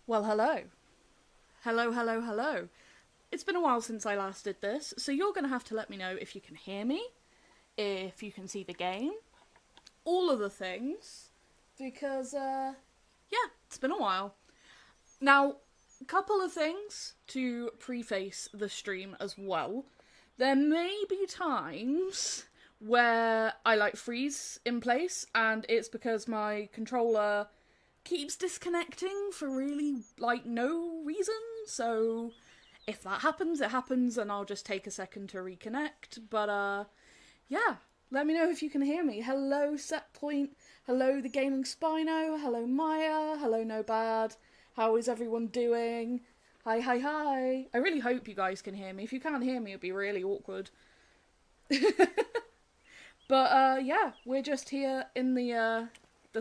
Well, hello. Hello, hello, hello. It's been a while since I last did this, so you're going to have to let me know if you can hear me, if you can see the game, all of the things, because, yeah, it's been a while. Now, a couple of things to preface the stream as well. There may be times where I freeze in place, and it's because my controller keeps disconnecting for really no reason. So if that happens, it happens, and I'll just take a second to reconnect. But yeah, let me know if you can hear me. Hello, Setpoint. Hello, the Gaming Spino. Hello, Maya. Hello, No Bad. How is everyone doing? Hi, hi, hi. I really hope you guys can hear me. If you can't hear me, it'd be really awkward. But yeah, we're just here in the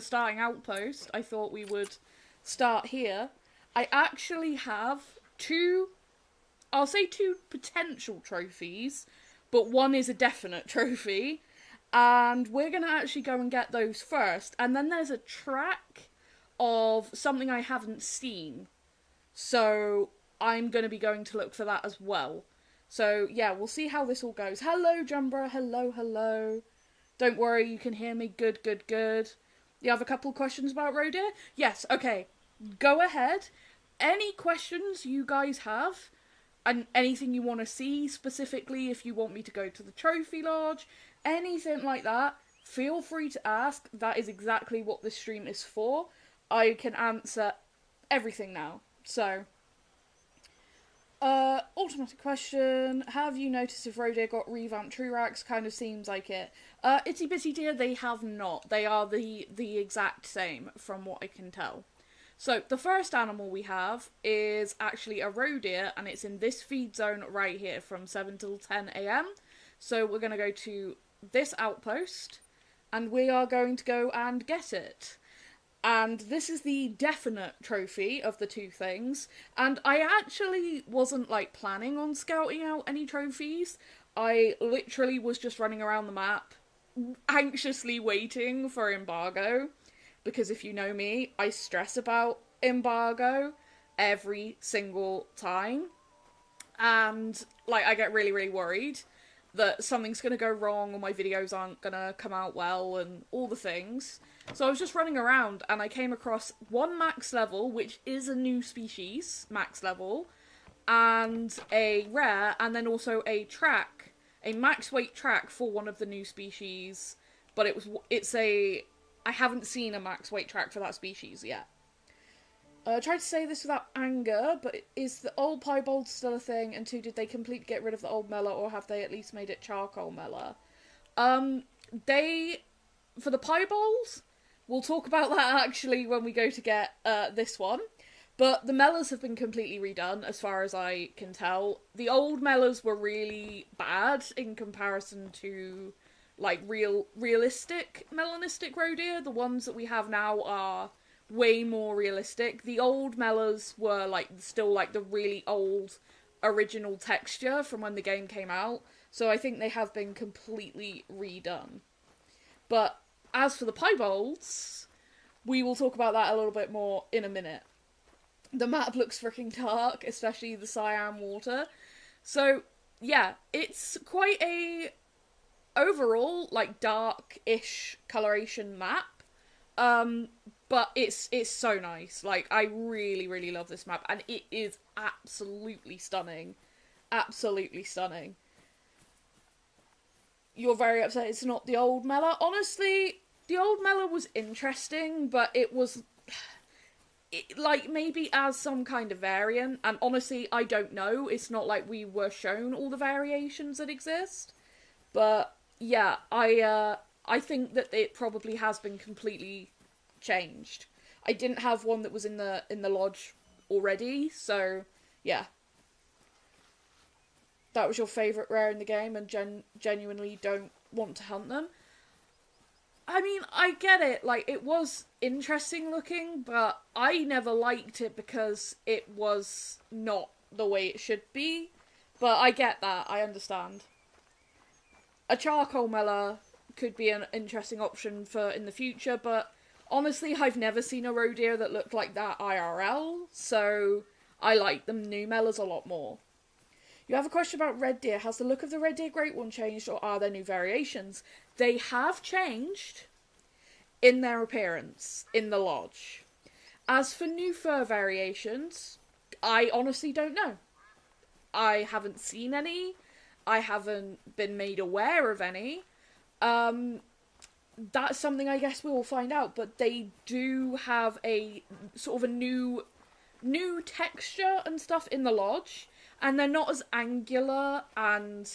starting outpost. I thought we would start here. I actually have I'll say two potential trophies, but one is a definite trophy. And we're going to actually go and get those first. And then there's a track of something I haven't seen. So I'm going to be going to look for that as well. So yeah, we'll see how this all goes. Hello, Jumbra. Hello, hello. Don't worry, you can hear me. Good, good, good. You have a couple of questions about roe deer? Yes, okay. Go ahead. Any questions you guys have, and anything you want to see specifically, if you want me to go to the trophy lodge, anything like that, feel free to ask. That is exactly what this stream is for. I can answer everything now. So, automatic question. Have you noticed if roe deer got revamped true racks? Kind of seems like it. Itsy Bitsy Deer, they have not. They are the exact same from what I can tell. So, the first animal we have is actually a roe deer, and it's in this feed zone right here from 7 till 10 a.m. So, we're going to go to this outpost, and we are going to go and get it. And this is the definite trophy of the two things. And I actually wasn't, planning on scouting out any trophies. I literally was just running around the map, anxiously waiting for embargo. Because if you know me, I stress about embargo every single time. And, I get really, really worried that something's going to go wrong or my videos aren't going to come out well and all the things. So I was just running around and I came across one max level, which is a new species, max level, and a rare, and then also a track, a max weight track for one of the new species, but I haven't seen a max weight track for that species yet. I tried to say this without anger, but is the old piebald still a thing? And two, did they completely get rid of the old mellow, or have they at least made it charcoal mellow? For the piebalds, we'll talk about that actually when we go to get this one. But the mellas have been completely redone, as far as I can tell. The old mellas were really bad in comparison to, realistic melanistic roe deer. The ones that we have now are way more realistic. The old mellas were, still, the really old original texture from when the game came out. So I think they have been completely redone. But as for the piebalds, we will talk about that a little bit more in a minute. The map looks freaking dark, especially the cyan water. So, yeah, it's quite a overall, dark-ish coloration map. But it's so nice. I really, really love this map, and it is absolutely stunning. Absolutely stunning. You're very upset it's not the old Mela. Honestly, the old Mela was interesting, but it was maybe as some kind of variant, and honestly, I don't know. It's not like we were shown all the variations that exist. But yeah, I think that it probably has been completely changed. I didn't have one that was in the lodge already, so yeah. That was your favourite rare in the game and genuinely don't want to hunt them. I mean, I get it, it was interesting looking, but I never liked it because it was not the way it should be. But I get that, I understand. A charcoal mela could be an interesting option for in the future, but Honestly, I've never seen a roe deer that looked like that IRL, so I like the new Mellas a lot more. You have a question about red deer. Has the look of the red deer great one changed, or are there new variations? They have changed in their appearance in the lodge. As for new fur variations, I honestly don't know. I haven't seen any. I haven't been made aware of any. That's something I guess we will find out, but they do have a sort of a new texture and stuff in the lodge, and they're not as angular, and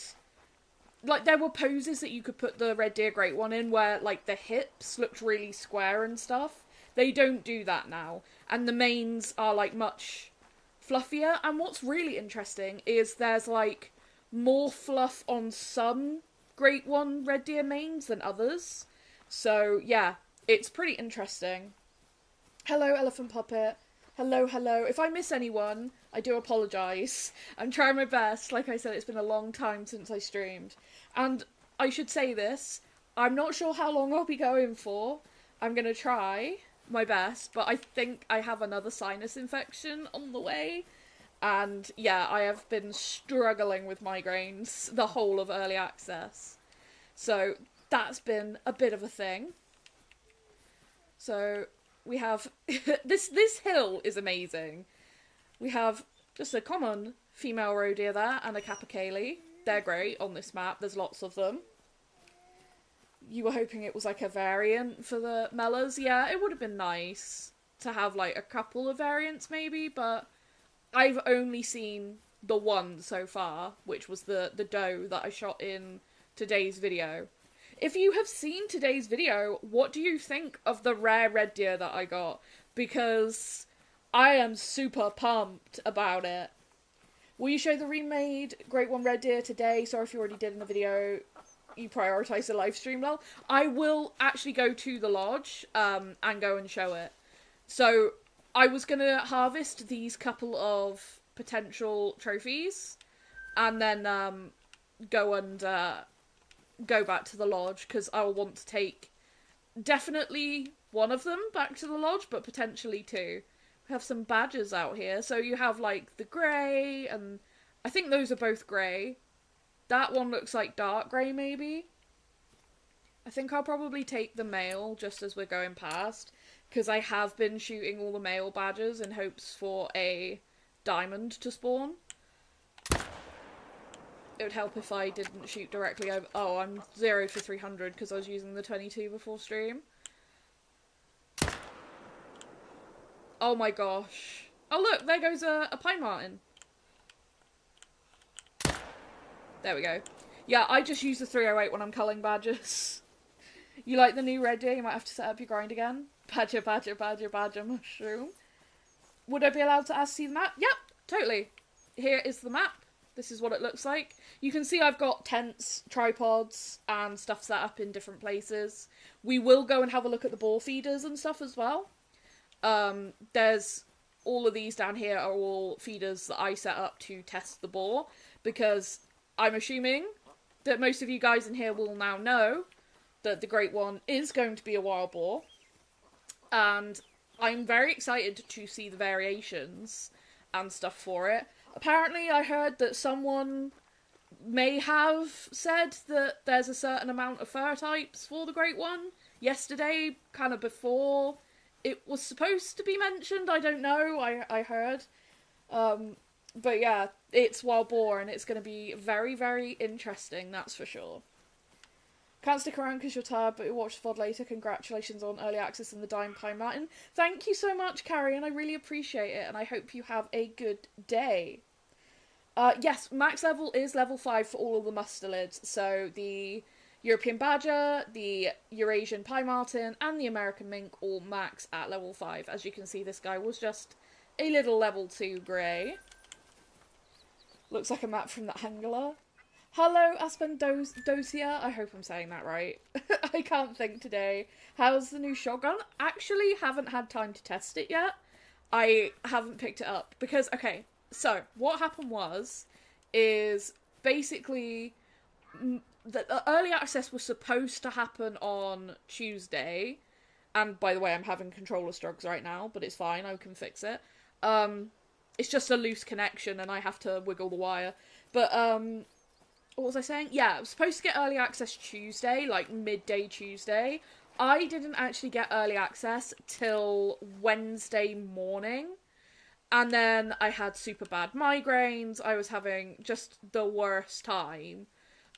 like there were poses that you could put the red deer great one in where like the hips looked really square and stuff. They don't do that now, and the manes are like much fluffier. And what's really interesting is there's like more fluff on some great one red deer manes than others. So yeah, it's pretty interesting. Hello, Elephant Puppet. Hello, hello. If I miss anyone, I do apologise. I'm trying my best. Like I said, it's been a long time since I streamed. And I should say this, I'm not sure how long I'll be going for. I'm going to try my best, but I think I have another sinus infection on the way. And yeah, I have been struggling with migraines the whole of early access. So that's been a bit of a thing. So we have this hill is amazing. We have just a common female roe deer there and a capercaillie. They're great on this map. There's lots of them. You were hoping it was like a variant for the Mellas. Yeah, it would have been nice to have like a couple of variants maybe, but I've only seen the one so far, which was the doe that I shot in today's video. If you have seen today's video, what do you think of the rare red deer that I got? Because I am super pumped about it. Will you show the remade Great One Red Deer today? Sorry if you already did in the video. You prioritise the live stream, lol. I will actually go to the lodge and go and show it. So I was going to harvest these couple of potential trophies and then go back to the lodge, because I will want to take definitely one of them back to the lodge, but potentially two. We have some badgers out here. So you have like the grey, and I think those are both grey. That one looks like dark grey maybe. I think I'll probably take the male just as we're going past, because I have been shooting all the male badgers in hopes for a diamond to spawn. It would help if I didn't shoot directly over... Oh, I'm 0 for 300 because I was using the 22 before stream. Oh my gosh. Oh look, there goes a pine marten. There we go. Yeah, I just use the 308 when I'm culling badgers. You like the new red deer? You might have to set up your grind again. Badger, badger, badger, badger, mushroom. Would I be allowed to see the map? Yep, totally. Here is the map. This is what it looks like. You can see I've got tents, tripods, and stuff set up in different places. We will go and have a look at the boar feeders and stuff as well. There's all of these down here are all feeders that I set up to test the boar, because I'm assuming that most of you guys in here will now know that the Great One is going to be a wild boar. And I'm very excited to see the variations and stuff for it. Apparently, I heard that someone may have said that there's a certain amount of fur types for the Great One yesterday, kind of before it was supposed to be mentioned. I don't know, I heard. But yeah, it's wild boar, and it's going to be very, very interesting, that's for sure. Can't stick around because you're tired, but you'll watch the VOD later. Congratulations on early access and the Dying Pine Marten. Thank you so much, Carrie, and I really appreciate it, and I hope you have a good day. Yes, max level is level 5 for all of the mustelids. So the European badger, the Eurasian pine marten, and the American mink all max at level 5. As you can see, this guy was just a little level 2 grey. Looks like a map from the Angler. Hello, Aspendosia. I hope I'm saying that right. I can't think today. How's the new shotgun? Actually, haven't had time to test it yet. I haven't picked it up because, okay, so what happened is basically the early access was supposed to happen on Tuesday, And by the way, I'm having controller struggles right now, but it's fine, I can fix it. It's just a loose connection and I have to wiggle the wire. But, what was I saying? Yeah, I was supposed to get early access Tuesday, like midday Tuesday. I didn't actually get early access till Wednesday morning. And then I had super bad migraines. I was having just the worst time.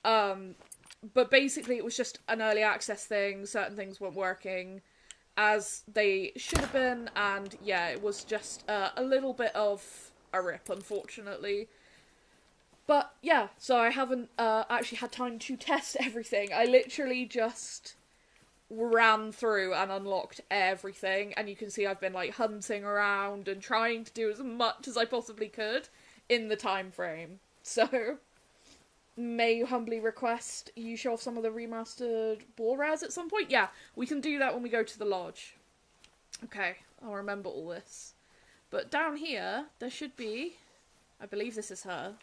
But basically it was just an early access thing. Certain things weren't working as they should have been. And yeah, it was just a little bit of a rip, unfortunately. But yeah, so I haven't actually had time to test everything. I literally just ran through and unlocked everything, and you can see I've been like hunting around and trying to do as much as I possibly could in the time frame. So may you humbly request you show off some of the remastered boar rares at some point? Yeah, we can do that when we go to the lodge. Okay, I'll remember all this. But down here, there should be, I believe this is her.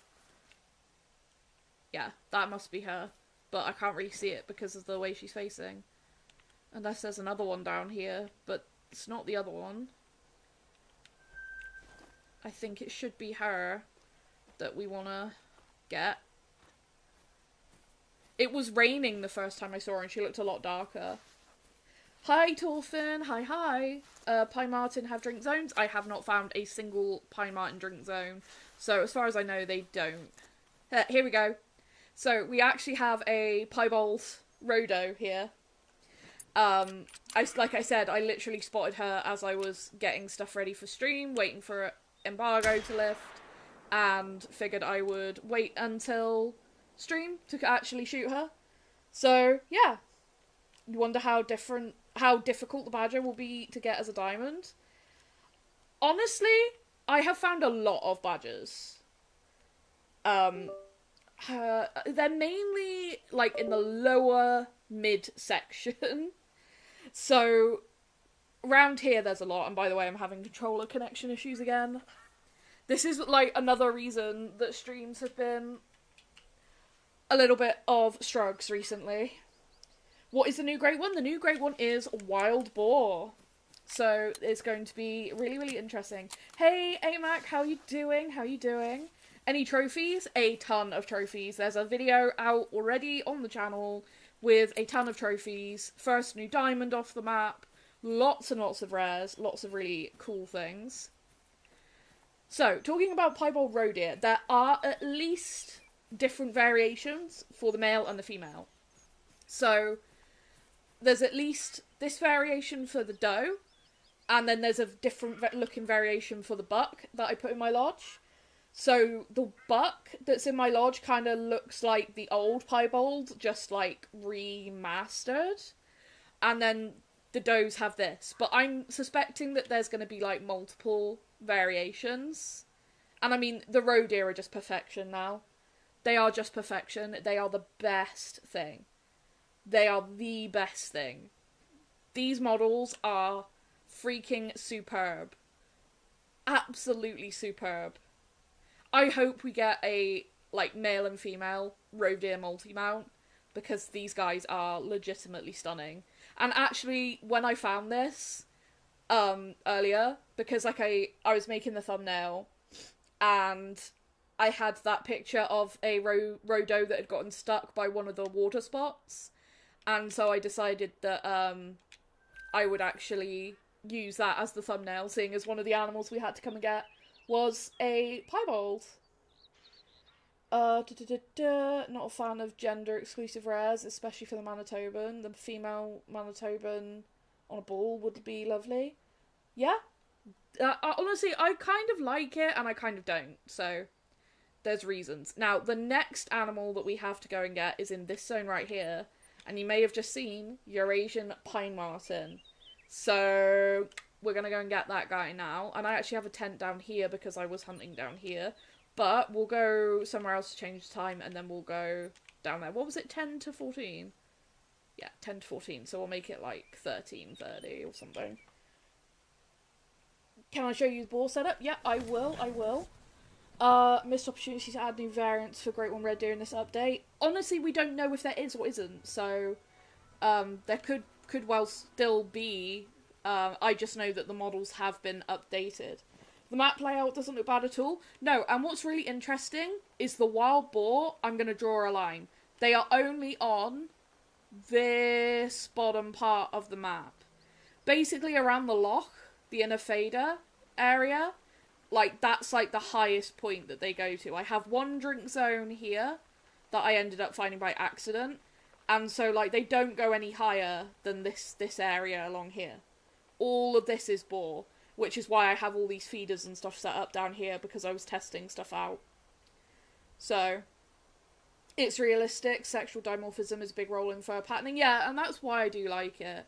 Yeah, that must be her. But I can't really see it because of the way she's facing. Unless there's another one down here, but it's not the other one. I think it should be her that we want to get. It was raining the first time I saw her and she looked a lot darker. Hi, Torfin. Hi, hi. Pie Marten have drink zones? I have not found a single Pie Marten drink zone. So as far as I know, they don't. Here we go. So we actually have a piebald Rodo here. Like I said, I literally spotted her as I was getting stuff ready for stream, waiting for embargo to lift, and figured I would wait until stream to actually shoot her. So, yeah. You wonder how difficult the badger will be to get as a diamond. Honestly, I have found a lot of badgers. They're mainly, like, in the lower mid-section. So, around here there's a lot, and by the way, I'm having controller connection issues again. This is, like, another reason that streams have been a little bit of struggles recently. What is the new great one? The new great one is Wild Boar. So, it's going to be really, really interesting. Hey, AMAC, how you doing? How you doing? Any trophies? A ton of trophies. There's a video out already on the channel with a ton of trophies, first new diamond off the map, lots and lots of rares, lots of really cool things. So, talking about piebald roe deer, there are at least different variations for the male and the female. So, there's at least this variation for the doe, and then there's a different looking variation for the buck that I put in my lodge. So, the buck that's in my lodge kind of looks like the old piebald, just, like, remastered. And then the does have this. But I'm suspecting that there's going to be, like, multiple variations. And, I mean, the roe deer are just perfection now. They are just perfection. They are the best thing. They are the best thing. These models are freaking superb. Absolutely superb. I hope we get a, like, male and female roe deer multi-mount, because these guys are legitimately stunning. And actually, when I found this, earlier, because, like, I was making the thumbnail, and I had that picture of a rodo that had gotten stuck by one of the water spots, and so I decided that, I would actually use that as the thumbnail, seeing as one of the animals we had to come and get was a piebald. Not a fan of gender-exclusive rares, especially for the Manitoban. The female Manitoban on a bull would be lovely. Yeah. Honestly, I kind of like it, and I kind of don't, so there's reasons. Now, the next animal that we have to go and get is in this zone right here, and you may have just seen Eurasian Pine Marten. So we're going to go and get that guy now. And I actually have a tent down here because I was hunting down here. But we'll go somewhere else to change the time, and then we'll go down there. What was it, 10 to 14? Yeah, 10 to 14. So we'll make it like 13:30 or something. Can I show you the boar setup? Yeah, I will. Missed opportunity to add new variants for Great One Red Deer in this update. Honestly, we don't know if there is or isn't. So, there could could well still be. I just know that the models have been updated. The map layout doesn't look bad at all. No, and what's really interesting is the wild boar. I'm going to draw a line. They are only on this bottom part of the map. Basically around the loch, the inner fader area, like that's like the highest point that they go to. I have one drink zone here that I ended up finding by accident, and so like they don't go any higher than this area along here. All of this is boar, which is why I have all these feeders and stuff set up down here, because I was testing stuff out. So it's realistic. Sexual dimorphism is a big role in fur patterning. Yeah, and that's why I do like it.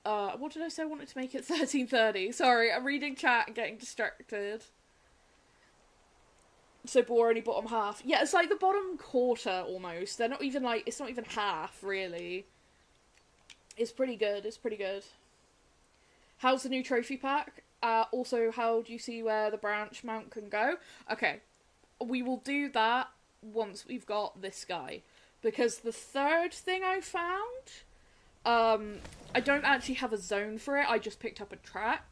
What did I say? I wanted to make it 1330. Sorry, I'm reading chat and getting distracted. So boar only bottom half. Yeah, it's like the bottom quarter almost. They're not even like, it's not even half, really. It's pretty good. It's pretty good. How's the new trophy pack? Also, how do you see where the branch mount can go? Okay, we will do that once we've got this guy. Because the third thing I found, I don't actually have a zone for it. I just picked up a track.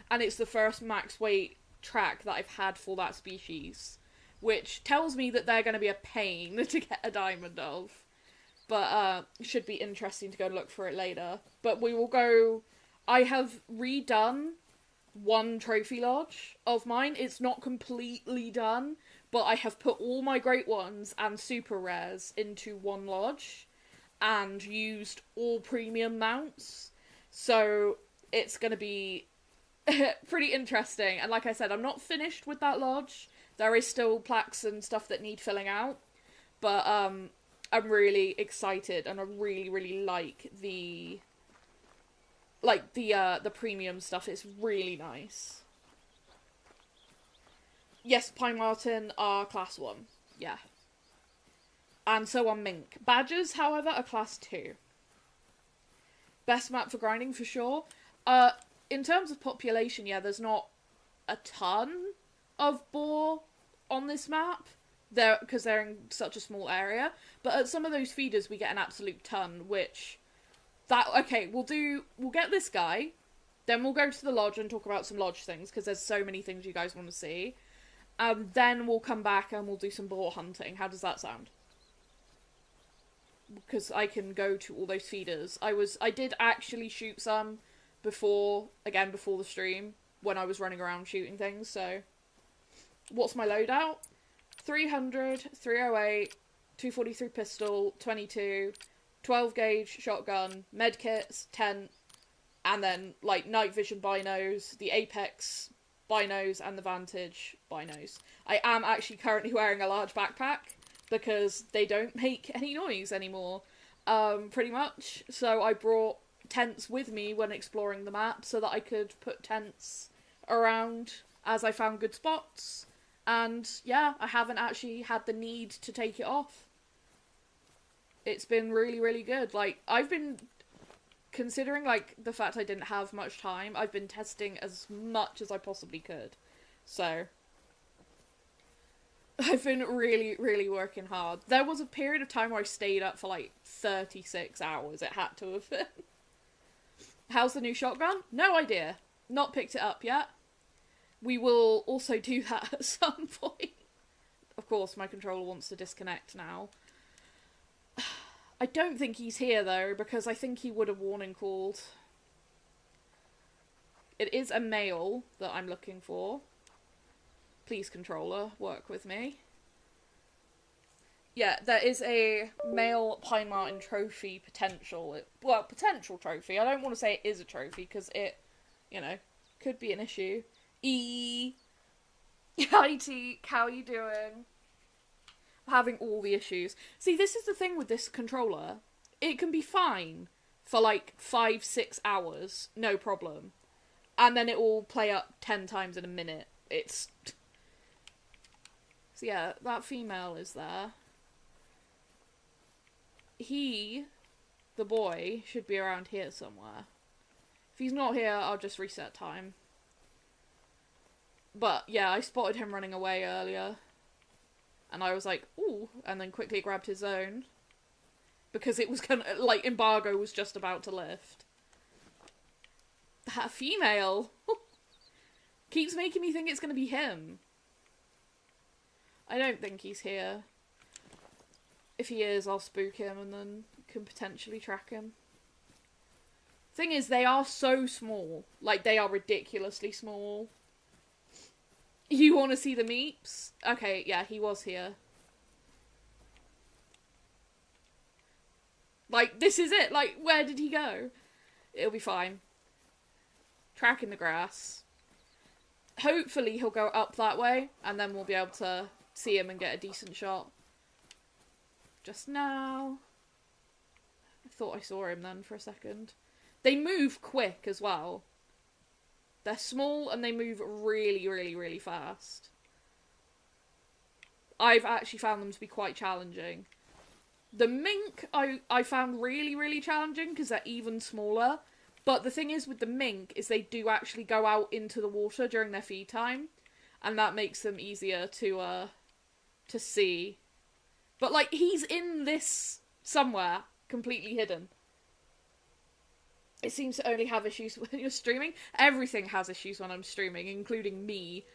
And it's the first max weight track that I've had for that species. Which tells me that they're going to be a pain to get a diamond of. But, should be interesting to go look for it later. But we will go... I have redone one trophy lodge of mine. It's not completely done, but I have put all my great ones and super rares into one lodge and used all premium mounts. So it's going to be pretty interesting. And like I said, I'm not finished with that lodge. There is still plaques and stuff that need filling out. But I'm really excited, and I really, really like the premium stuff. Is really nice. Yes, pine marten are class 1. Yeah. And so are mink. Badgers, however, are class 2. Best map for grinding for sure. In terms of population, yeah, there's not a ton of boar on this map. Because they're in such a small area. But at some of those feeders we get an absolute ton, which... Okay, we'll get this guy, then we'll go to the lodge and talk about some lodge things, because there's so many things you guys want to see. Then we'll come back and we'll do some boar hunting. How does that sound? Because I can go to all those feeders. I did actually shoot some before the stream, when I was running around shooting things, so... What's my loadout? 300, 308, 243 pistol, 22... 12 gauge shotgun, medkits, tent, and then like night vision binos, the Apex binos, and the Vantage binos. I am actually currently wearing a large backpack because they don't make any noise anymore, pretty much. So I brought tents with me when exploring the map so that I could put tents around as I found good spots. And yeah, I haven't actually had the need to take it off. It's been really, really good. Like, I've been, considering, like, the fact I didn't have much time, I've been testing as much as I possibly could. So, I've been really, really working hard. There was a period of time where I stayed up for, like, 36 hours. It had to have been. How's the new shotgun? No idea. Not picked it up yet. We will also do that at some point. Of course, my controller wants to disconnect now. I don't think he's here, though, because I think he would have warning called. It is a male that I'm looking for. Please, controller, work with me. Yeah, there is a male pine marten trophy potential. Well, potential trophy. I don't want to say it is a trophy, because it, you know, could be an issue. Hi, Teak, how are you doing? Having all the issues. See, this is the thing with this controller. It can be fine for like 5-6 hours, no problem. And then it will play up 10 times in a minute. It's... So yeah, that female is there. He, the boy, should be around here somewhere. If he's not here, I'll just reset time. But yeah, I spotted him running away earlier. And I was like, ooh, and then quickly grabbed his own. because it was gonna, like, embargo was just about to lift. That female keeps making me think it's gonna be him. I don't think he's here. If he is, I'll spook him and then can potentially track him. Thing is, they are so small. Like, they are ridiculously small. You want to see the meeps? Okay, yeah, he was here. Like, this is it. Like, where did he go? It'll be fine. Tracking the grass. Hopefully he'll go up that way, and then we'll be able to see him and get a decent shot. Just now. I thought I saw him then for a second. They move quick as well. They're small and they move really, really, really fast. I've actually found them to be quite challenging. The mink I found really, really challenging because they're even smaller. But the thing is with the mink is they do actually go out into the water during their feed time. And that makes them easier to see. But, like, he's in this somewhere, completely hidden. It seems to only have issues when you're streaming. Everything has issues when I'm streaming, including me.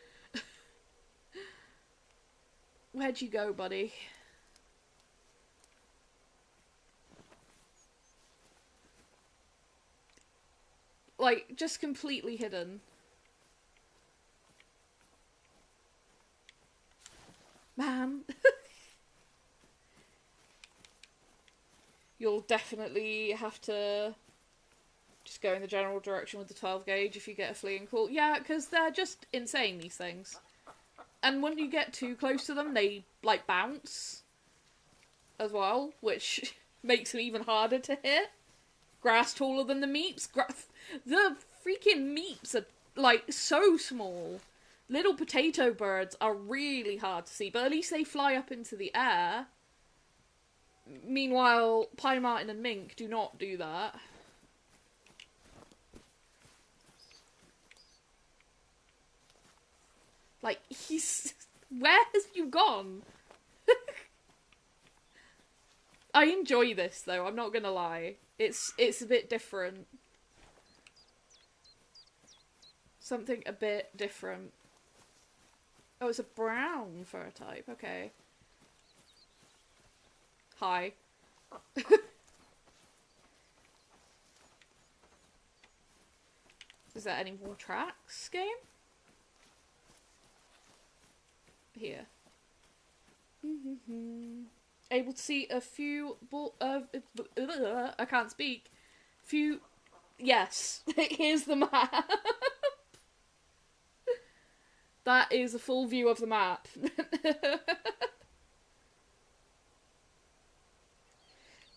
Where'd you go, buddy? Like, just completely hidden. Man. You'll definitely have to just go in the general direction with the 12 gauge if you get a fleeing call. Yeah, because they're just insane, these things. And when you get too close to them, they, like, bounce as well, which makes them even harder to hit. Grass taller than the meeps. The freaking meeps are, like, so small. Little potato birds are really hard to see, but at least they fly up into the air. Meanwhile, pine marten and mink do not do that. Like, he's... Where has you gone? I enjoy this, though, I'm not gonna lie. It's a bit different. Something a bit different. Oh, it's a brown fur type, okay. Hi. Is there any more tracks, game? Here. Able to see a few I can't speak. Few... Yes. Here's the map. That is a full view of the map.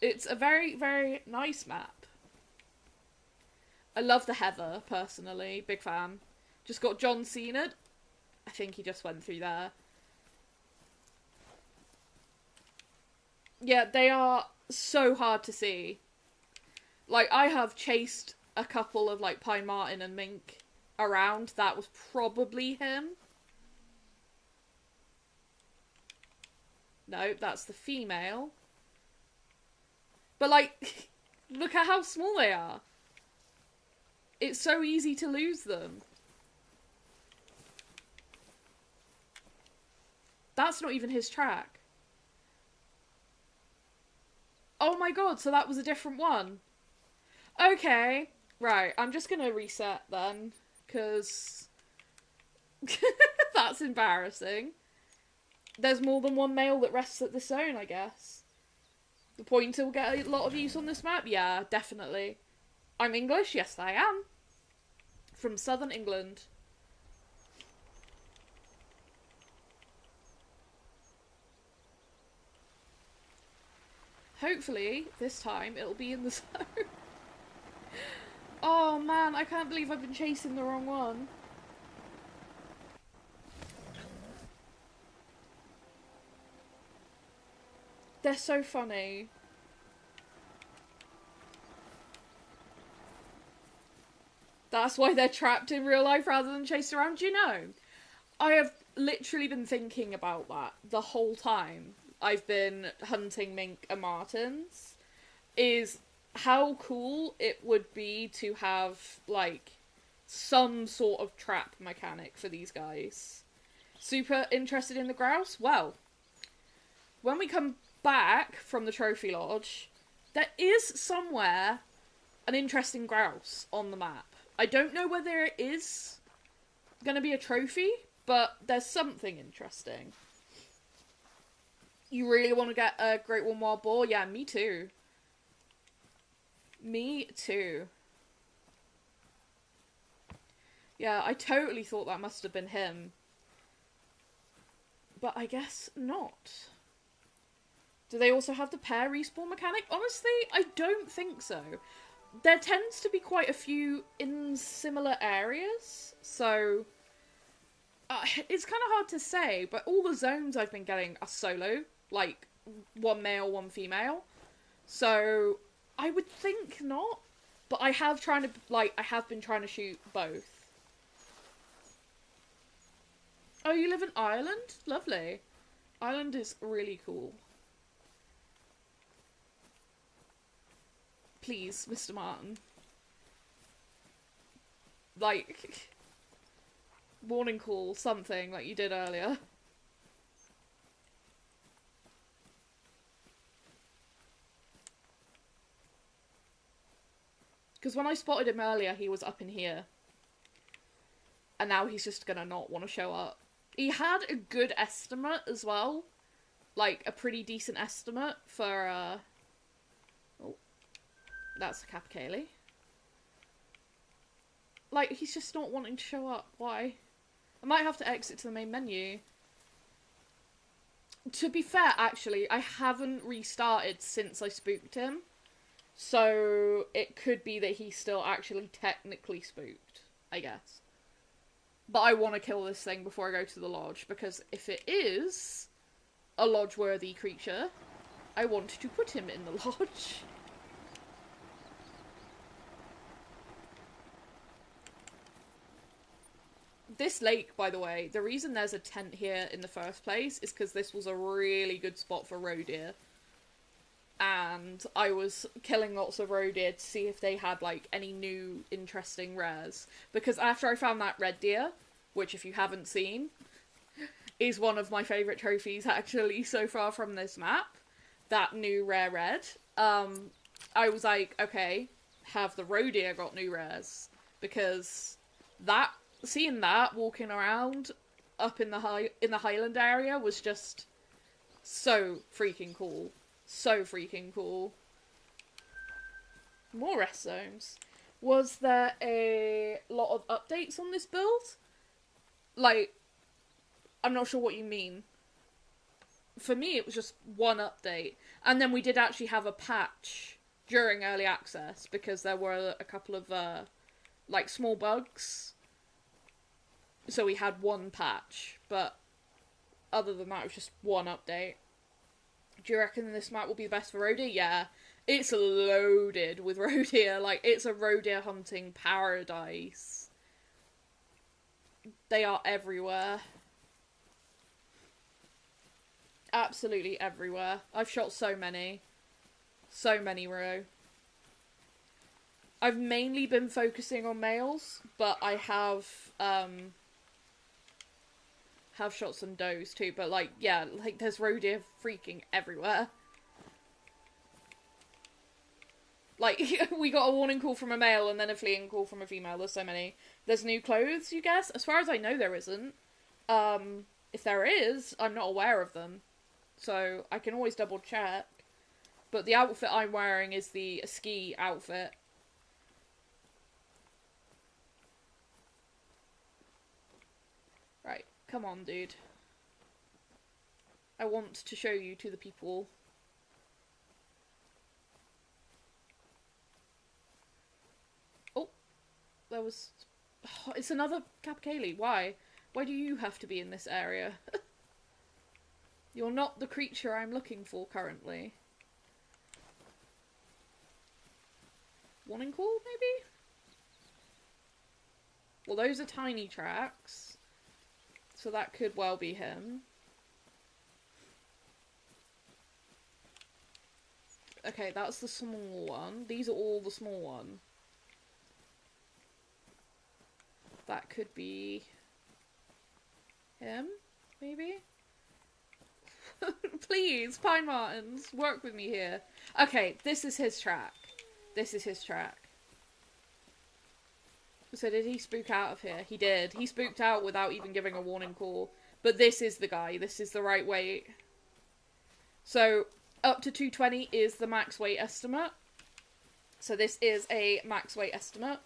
It's a very, very nice map. I love the heather, personally. Big fan. Just got John Cena. I think he just went through there. Yeah, they are so hard to see. Like, I have chased a couple of, like, pine marten and mink around. That was probably him. No, that's the female. But, like, look at how small they are. It's so easy to lose them. That's not even his track. Oh my god, so that was a different one. Okay. Right, I'm just gonna reset then, because that's embarrassing. There's more than one male that rests at the zone, I guess. The pointer will get a lot of use on this map? Yeah, definitely. I'm English? Yes, I am. From southern England. Hopefully, this time, it'll be in the zone. Oh man, I can't believe I've been chasing the wrong one. They're so funny. That's why they're trapped in real life rather than chased around. Do you know? I have literally been thinking about that the whole time I've been hunting mink and martens. is how cool it would be to have, like, some sort of trap mechanic for these guys. Super interested in the grouse? Well, when we come back from the trophy lodge, there is somewhere an interesting grouse on the map. I don't know whether it is going to be a trophy, but there's something interesting. You really want to get a Great One Wild Boar? Yeah, me too. Me too. Yeah, I totally thought that must have been him. But I guess not. Do they also have the pair respawn mechanic? Honestly, I don't think so. There tends to be quite a few in similar areas, so it's kind of hard to say, but all the zones I've been getting are solo, like one male, one female. So I would think not, but I have been trying to shoot both. Oh, you live in Ireland? Lovely. Ireland is really cool. Please, Mr. Martin. Like, warning call, something like you did earlier. Because when I spotted him earlier, he was up in here. And now he's just gonna not want to show up. He had a good estimate as well. Like, a pretty decent estimate for, oh. That's a Capicale. Like, he's just not wanting to show up. Why? I might have to exit to the main menu. To be fair, actually, I haven't restarted since I spooked him. So, it could be that he's still actually technically spooked, I guess. But I want to kill this thing before I go to the lodge, because if it is a lodge-worthy creature, I want to put him in the lodge. This lake, by the way, the reason there's a tent here in the first place is because this was a really good spot for roe deer. And I was killing lots of roe deer to see if they had, like, any new interesting rares. Because after I found that red deer, which if you haven't seen, is one of my favourite trophies actually so far from this map, that new rare red, I was like, okay, have the roe deer got new rares? Because seeing that walking around up in the Highland area was just so freaking cool. So freaking cool. More rest zones. Was there a lot of updates on this build? Like, I'm not sure what you mean. For me, it was just one update. And then we did actually have a patch during early access, because there were a couple of, like, small bugs. So we had one patch, but other than that, it was just one update. Do you reckon this map will be the best for roe deer? Yeah. It's loaded with roe deer. Like, it's a roe deer hunting paradise. They are everywhere. Absolutely everywhere. I've shot so many. So many roe. I've mainly been focusing on males, but I have shot some does too, but like, yeah, like there's roe deer freaking everywhere. Like, we got a warning call from a male and then a fleeing call from a female. There's so many. There's new clothes, you guess? As far as I know, there isn't. If there is, I'm not aware of them. So, I can always double check. But the outfit I'm wearing is the ski outfit. Right, come on, dude. I want to show you to the people. Oh, there was... Oh, it's another Capicale. Why? Why do you have to be in this area? You're not the creature I'm looking for currently. Warning call, maybe? Well, those are tiny tracks. So that could well be him. Okay, that's the small one. These are all the small one. That could be him, maybe? Please, pine martens, work with me here. Okay, this is his track. This is his track. So did he spook out of here? He did. He spooked out without even giving a warning call. But this is the guy. This is the right weight. So up to 220 is the max weight estimate. So this is a max weight estimate.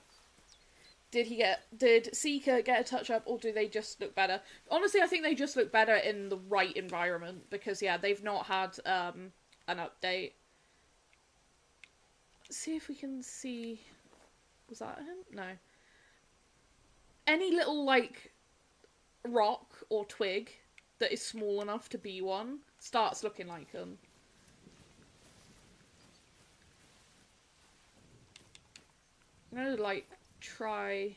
Did Seeker get a touch up, or do they just look better? Honestly, I think they just look better in the right environment, because yeah, they've not had an update. Let's see if we can see. Was that him? No. Any little like rock or twig that is small enough to be one starts looking like them. I'm gonna like try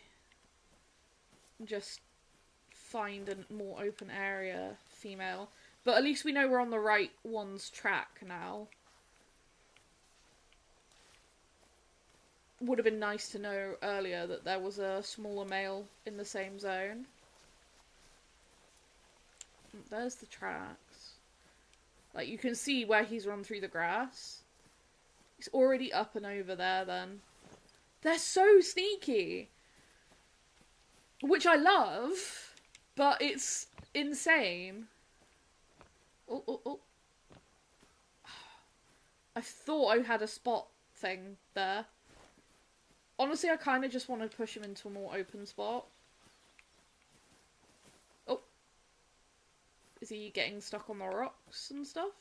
just find a more open area female, but at least we know we're on the right one's track now. Would have been nice to know earlier that there was a smaller male in the same zone. There's the tracks. Like, you can see where he's run through the grass. He's already up and over there then. They're so sneaky! Which I love, but it's insane. Oh, oh, oh. I thought I had a spot thing there. Honestly, I kind of just want to push him into a more open spot. Oh. Is he getting stuck on the rocks and stuff?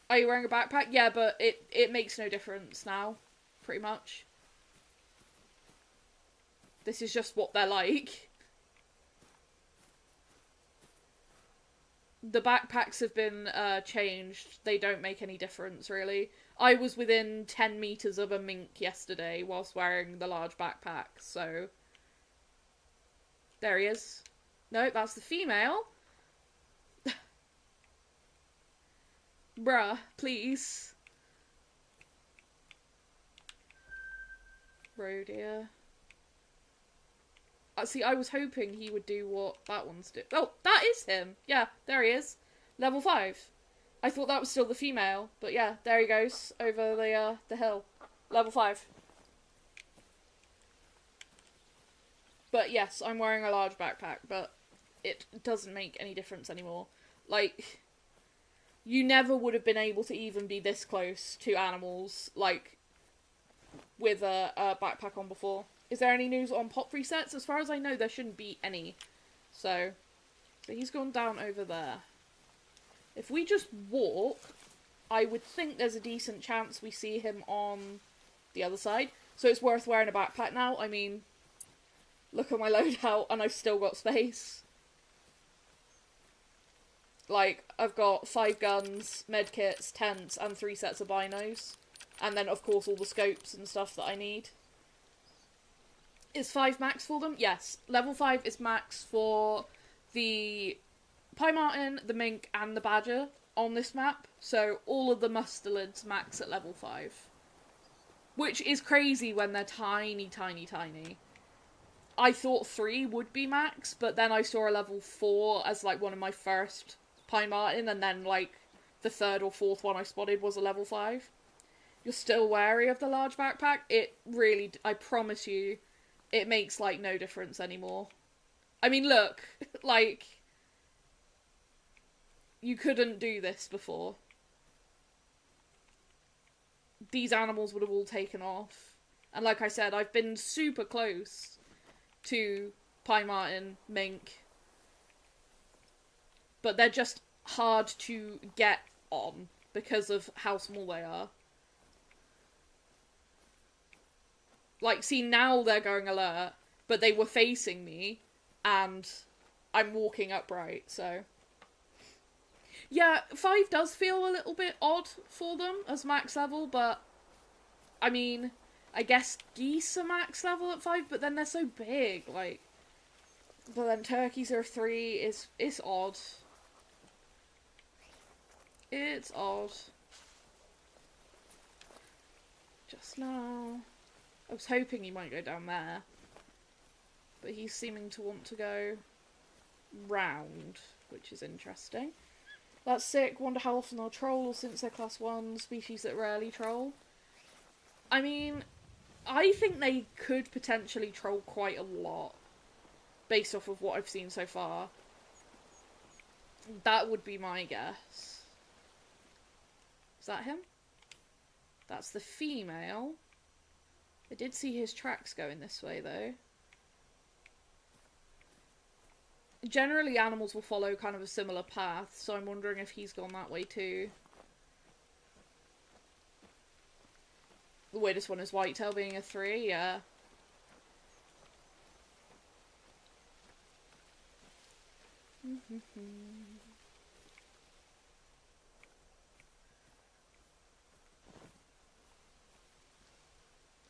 Are you wearing a backpack? Yeah, but it makes no difference now, pretty much. This is just what they're like. The backpacks have been changed. They don't make any difference, really. I was within 10 meters of a mink yesterday whilst wearing the large backpack, so... There he is. No, that's the female. Bruh, please. Roe deer. See, I was hoping he would do what that one's do. Oh, that is him. Yeah, there he is. Level 5. I thought that was still the female, but yeah, there he goes over the hill. Level 5. But yes, I'm wearing a large backpack, but it doesn't make any difference anymore. Like, you never would have been able to even be this close to animals, like, with a backpack on before. Is there any news on pop resets? As far as I know, there shouldn't be any. So he's gone down over there. If we just walk, I would think there's a decent chance we see him on the other side. So it's worth wearing a backpack now. I mean, look at my loadout and I've still got space. Like, I've got 5 guns, medkits, tents, and 3 sets of binos. And then, of course, all the scopes and stuff that I need. Is 5 max for them? Yes. Level 5 is max for the pie marten, the mink, and the badger on this map. So all of the mustelids max at level 5. Which is crazy when they're tiny, tiny, tiny. I thought 3 would be max, but then I saw a level 4 as like one of my first pie marten, and then like the 3rd or 4th one I spotted was a level 5. You're still wary of the large backpack? It really, I promise you, it makes, like, no difference anymore. I mean, look, like, you couldn't do this before. These animals would have all taken off. And like I said, I've been super close to pie marten, mink. But they're just hard to get on because of how small they are. Like, see, now they're going alert, but they were facing me, and I'm walking upright, so... Yeah, 5 does feel a little bit odd for them as max level, but... I mean, I guess geese are max level at 5, but then they're so big, like... But then turkeys are 3, it's odd. It's odd. Just now. I was hoping he might go down there. But he's seeming to want to go round, which is interesting. That's sick. Wonder how often they'll troll, since they're class 1 species that rarely troll. I mean, I think they could potentially troll quite a lot, based off of what I've seen so far. That would be my guess. Is that him? That's the female. I did see his tracks going this way, though. Generally, animals will follow kind of a similar path, so I'm wondering if he's gone that way too. The weirdest one is whitetail being a 3, yeah.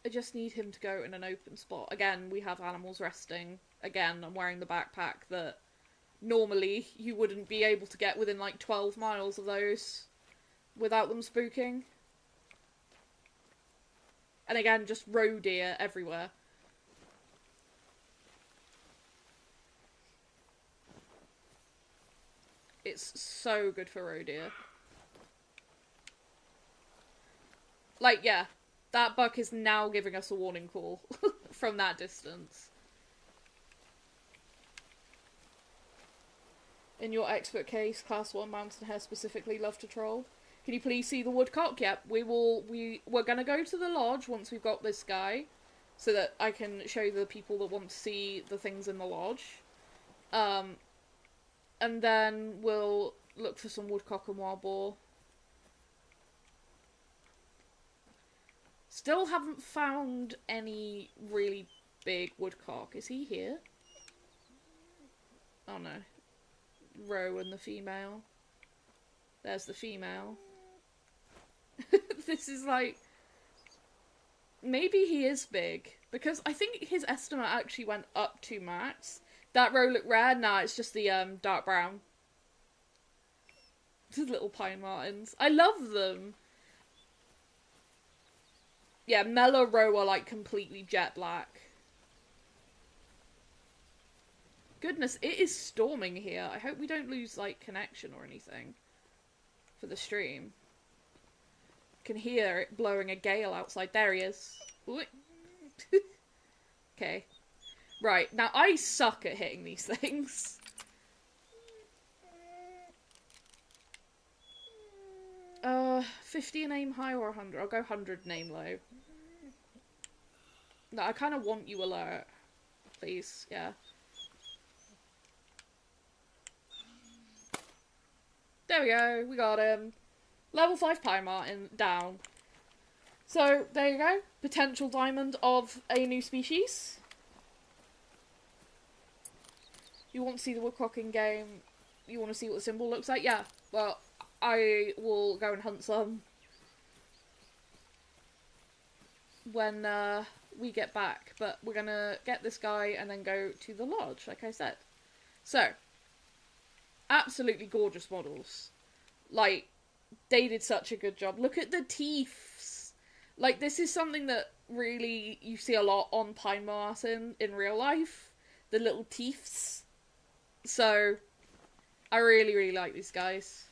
I just need him to go in an open spot. Again, we have animals resting. Again, I'm wearing the backpack that normally you wouldn't be able to get within like 12 miles of those without them spooking. And again, just roe deer everywhere. It's so good for roe deer. Like, yeah. That buck is now giving us a warning call from that distance. In your expert case, class 1 mountain hare specifically love to troll. Can you please see the woodcock? Yep, we're gonna go to the lodge once we've got this guy, so that I can show the people that want to see the things in the lodge. And then we'll look for some woodcock and wild boar. Still haven't found any really big woodcock. Is he here? Oh no. Roe and the female. There's the female. This is like... Maybe he is big. Because I think his estimate actually went up to max. That roe looked rare? Nah, it's just the dark brown. Little pine martens. I love them. Yeah, Mellow Roe are like completely jet black. Goodness, it is storming here. I hope we don't lose like connection or anything for the stream. Can hear it blowing a gale outside. There he is. Okay. Right, now I suck at hitting these things. 50 and aim high or 100? I'll go 100 and aim low. No, I kind of want you alert. Please, yeah. There we go, we got him. Level 5 pine marten down. So, there you go. Potential diamond of a new species. You want to see the woodcock in game? You want to see what the symbol looks like? Yeah, well, I will go and hunt some when we get back, but we're gonna get this guy and then go to the lodge, like I said. So, absolutely gorgeous models. Like, they did such a good job. Look at the teeth. Like, this is something that really you see a lot on pine marten in real life. The little teeths. So, I really, really like these guys.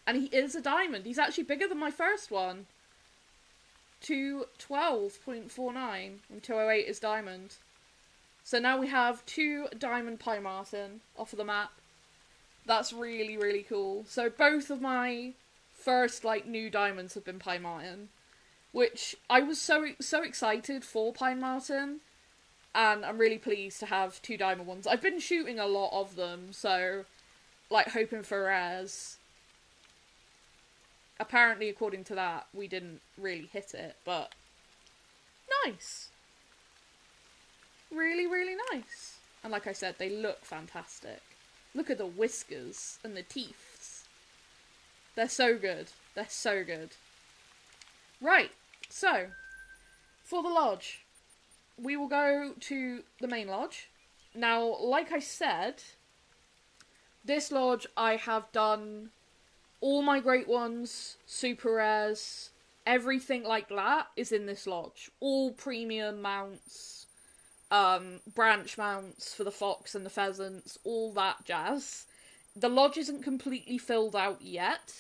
And he is a diamond. He's actually bigger than my first one. 212.49 and 208 is diamond. So now we have 2 diamond pine marten off of the map. That's really, really cool. So both of my first, like, new diamonds have been pine marten. Which, I was so excited for pine marten. And I'm really pleased to have 2 diamond ones. I've been shooting a lot of them, so, like, hoping for rares. Apparently, according to that, we didn't really hit it, but nice. Really, really nice. And like I said, they look fantastic. Look at the whiskers and the teeth. They're so good. They're so good. Right, so, for the lodge, we will go to the main lodge. Now, like I said, this lodge I have done All my great ones, super rares, everything like that is in this lodge. All premium mounts, branch mounts for the fox and the pheasants, all that jazz. The lodge isn't completely filled out yet.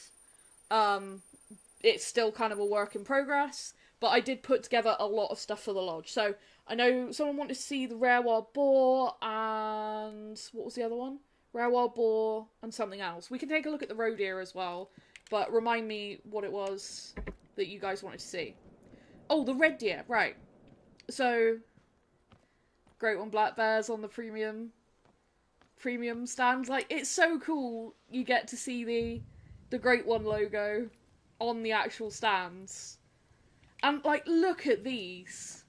It's still kind of a work in progress, but I did put together a lot of stuff for the lodge. So I know someone wanted to see the rare wild boar and what was the other one? Rare wild boar and something else. We can take a look at the roe deer as well, but remind me what it was that you guys wanted to see. Oh, the red deer, right. So, great one black bears on the premium stands. Like, it's so cool you get to see the great one logo on the actual stands. And, like, look at these.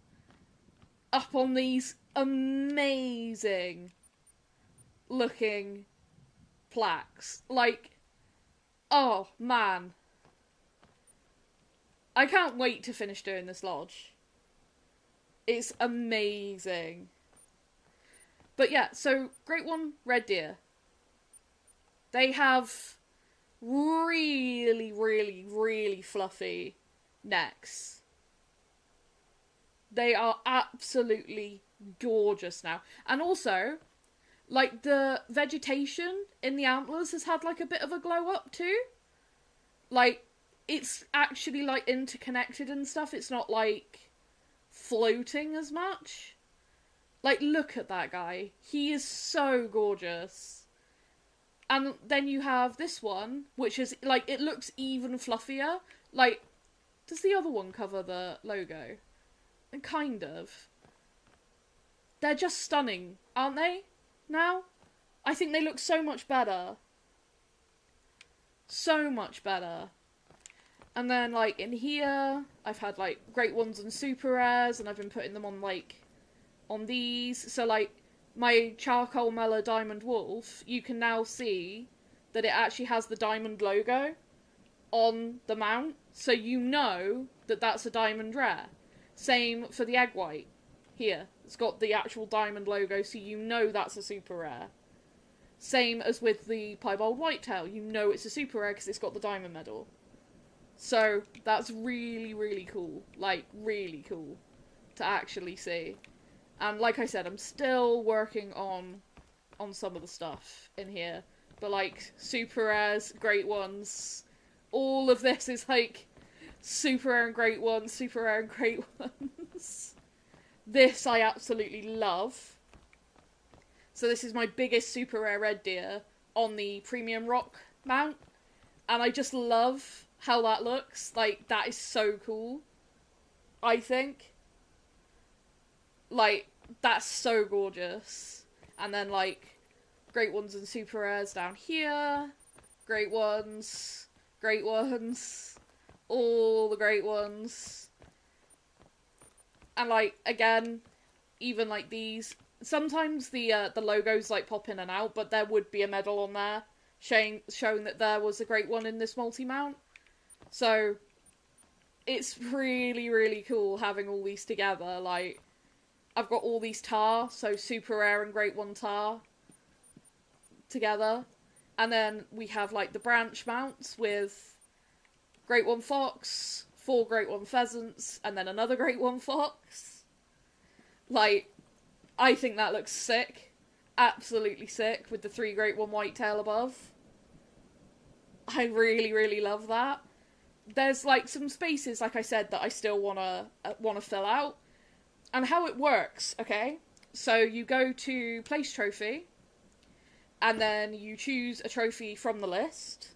Up on these amazing looking plaques. Like, oh, man. I can't wait to finish doing this lodge. It's amazing. But yeah, so, great one, red deer. They have really, really, really fluffy necks. They are absolutely gorgeous now. And also, like, the vegetation in the antlers has had, like, a bit of a glow up too. Like, it's actually, like, interconnected and stuff. It's not, like, floating as much. Like, look at that guy. He is so gorgeous. And then you have this one, which is, like, it looks even fluffier. Like, does the other one cover the logo? Kind of. They're just stunning, aren't they? Now? I think they look so much better. So much better. And then, like, in here, I've had, like, great ones and super rares, and I've been putting them on, like, on these. So, like, my charcoal mellow diamond wolf, you can now see that it actually has the diamond logo on the mount. So you know that that's a diamond rare. Same for the egg white. Here, it's got the actual diamond logo, so you know that's a super rare. Same as with the piebald whitetail, you know it's a super rare because it's got the diamond medal. So, that's really, really cool. Like, really cool to actually see. And like I said, I'm still working on some of the stuff in here. But like, super rares, great ones, all of this is like, super rare and great ones, super rare and great ones. This I absolutely love. So this is my biggest super rare red deer on the premium rock mount. And I just love how that looks. Like, that is so cool. I think. Like, that's so gorgeous. And then, like, great ones and super rares down here. Great ones. Great ones. All the great ones. And, like, again, even, like, these. Sometimes the logos, like, pop in and out, but there would be a medal on there showing that there was a great one in this multi-mount. So, it's really, really cool having all these together. Like, I've got all these tar, so super rare and great one tar together. And then we have, like, the branch mounts with great one fox, 4 great one pheasants, and then another great one fox. Like, I think that looks sick. Absolutely sick, with the 3 great one whitetail above. I really, really love that. There's, like, some spaces, like I said, that I still wanna fill out. And how it works, okay? So you go to place trophy, and then you choose a trophy from the list.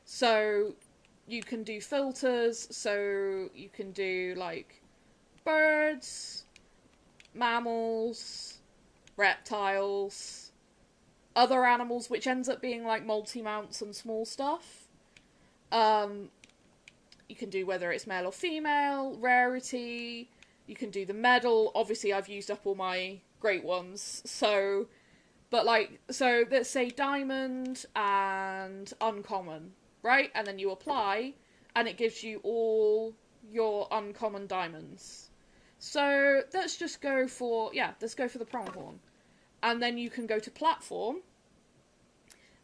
So you can do filters, so you can do, like, birds, mammals, reptiles, other animals, which ends up being, like, multi-mounts and small stuff. You can do whether it's male or female, rarity. You can do the medal. Obviously, I've used up all my great ones. So, but like, so let's say diamond and uncommon, right? And then you apply, and it gives you all your uncommon diamonds. So let's just go for, let's go for the pronghorn. And then you can go to platform,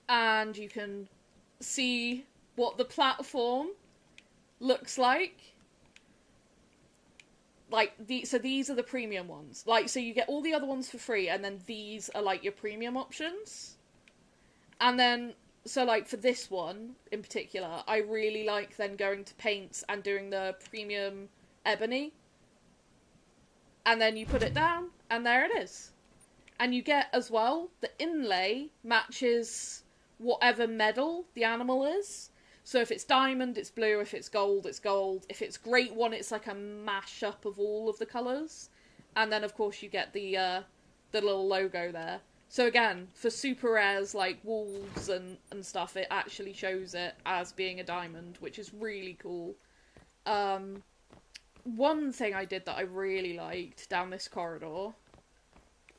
and you can see what the platform looks like. Like, so these are the premium ones. Like, so you get all the other ones for free, and then these are, like, your premium options. And then, so, like, for this one, in particular, I really like then going to paints and doing the premium ebony. And then you put it down, and there it is. And you get, as well, the inlay matches whatever medal the animal is. So if it's diamond, it's blue. If it's gold, it's gold. If it's great one, it's like a mash-up of all of the colours. And then, of course, you get the little logo there. So again, for super rares like wolves and stuff, it actually shows it as being a diamond, which is really cool. One thing I did that I really liked down this corridor...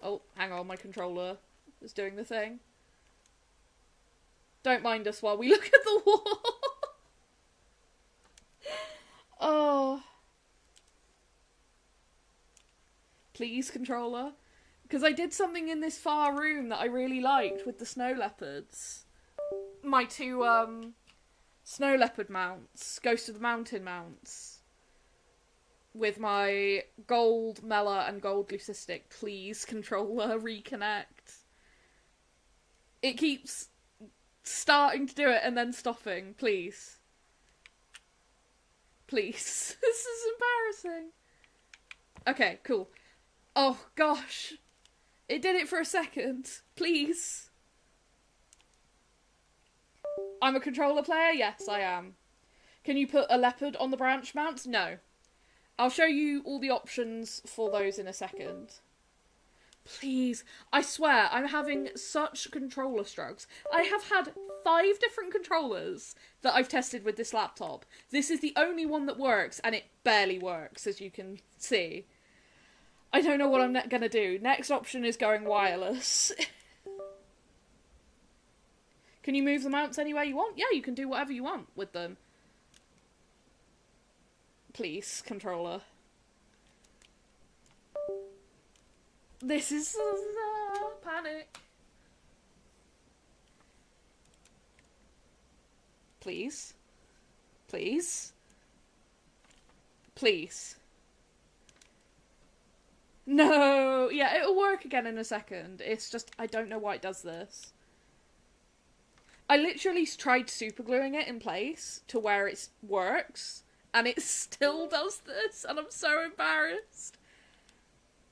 Oh, hang on, my controller is doing the thing. Don't mind us while we look at the wall. Oh. Please, controller. Because I did something in this far room that I really liked with the snow leopards. My two, snow leopard mounts. Ghost of the Mountain mounts. With my gold Mela and gold leucistic. Please, controller, reconnect. It keeps starting to do it and then stopping. Please. Please. This is embarrassing. Okay, cool. Oh, gosh. It did it for a second. Please. I'm a controller player? Yes, I am. Can you put a leopard on the branch mounts? No. I'll show you all the options for those in a second. Please. I swear, I'm having such controller struggles. I have had 5 different controllers that I've tested with this laptop. This is the only one that works, and it barely works, as you can see. I don't know what I'm gonna do. Next option is going wireless. Can you move the mounts anywhere you want? Yeah, you can do whatever you want with them. Please, controller. This is panic. Please. Please. Please. No! Yeah, it'll work again in a second. It's just, I don't know why it does this. I literally tried supergluing it in place to where it works, and it still does this, and I'm so embarrassed.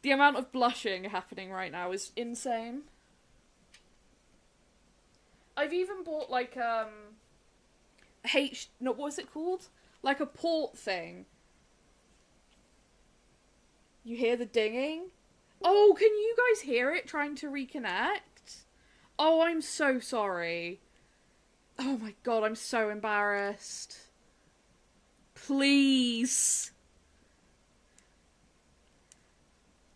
The amount of blushing happening right now is insane. I've even bought, like, no, what was it called? Like a port thing. You hear the dinging? Oh, can you guys hear it trying to reconnect? Oh, I'm so sorry. Oh my god, I'm so embarrassed. Please.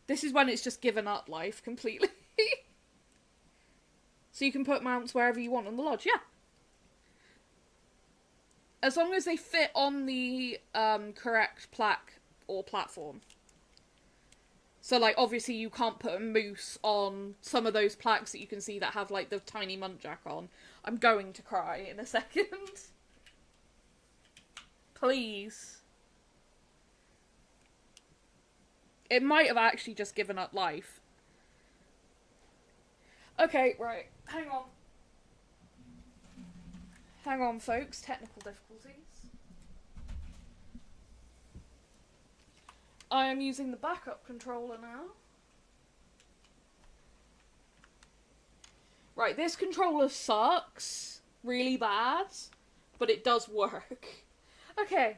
This is when it's just given up life completely. So you can put mounts wherever you want on the lodge, yeah. As long as they fit on the correct plaque or platform. So, like, obviously you can't put a moose on some of those plaques that you can see that have, like, the tiny muntjac on. I'm going to cry in a second. Please. It might have actually just given up life. Okay, right. Hang on. Hang on, folks. Technical difficulties. I am using the backup controller now. Right, this controller sucks really bad, but it does work. Okay.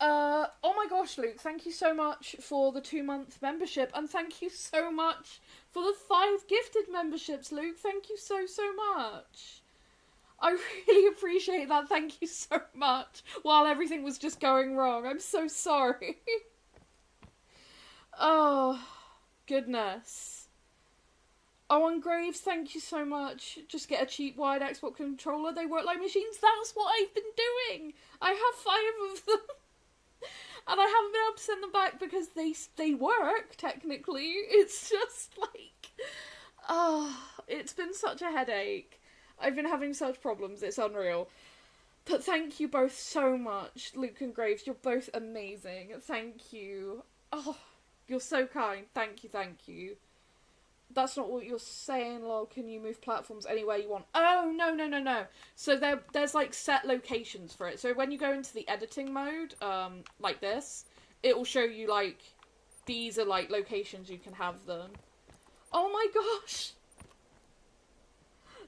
Oh my gosh, Luke, thank you so much for the 2-month membership, and thank you so much for the 5 gifted memberships, Luke. Thank you so, so much. I really appreciate that. Thank you so much. While everything was just going wrong. I'm so sorry. Oh, goodness. Oh, and Graves, thank you so much. Just get a cheap wired Xbox controller. They work like machines. That's what I've been doing. I have 5 of them. And I haven't been able to send them back because they work, technically. It's just like... Oh, it's been such a headache. I've been having such problems, it's unreal. But thank you both so much, Luke and Graves. You're both amazing. Thank you. Oh, you're so kind. Thank you, thank you. That's not what you're saying, lol. Can you move platforms anywhere you want? Oh, no. So there's like set locations for it. So when you go into the editing mode, like this, it will show you like, these are like locations you can have them. Oh my gosh!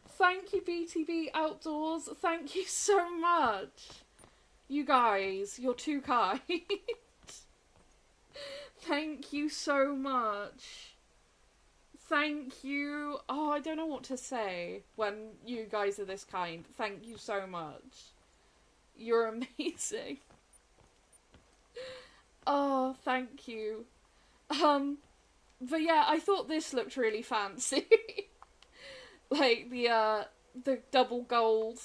Thank you, BTB Outdoors. Thank you so much. You guys, you're too kind. Thank you so much. Thank you. Oh, I don't know what to say when you guys are this kind. Thank you so much. You're amazing. Oh, thank you. But yeah, I thought this looked really fancy. Like the double gold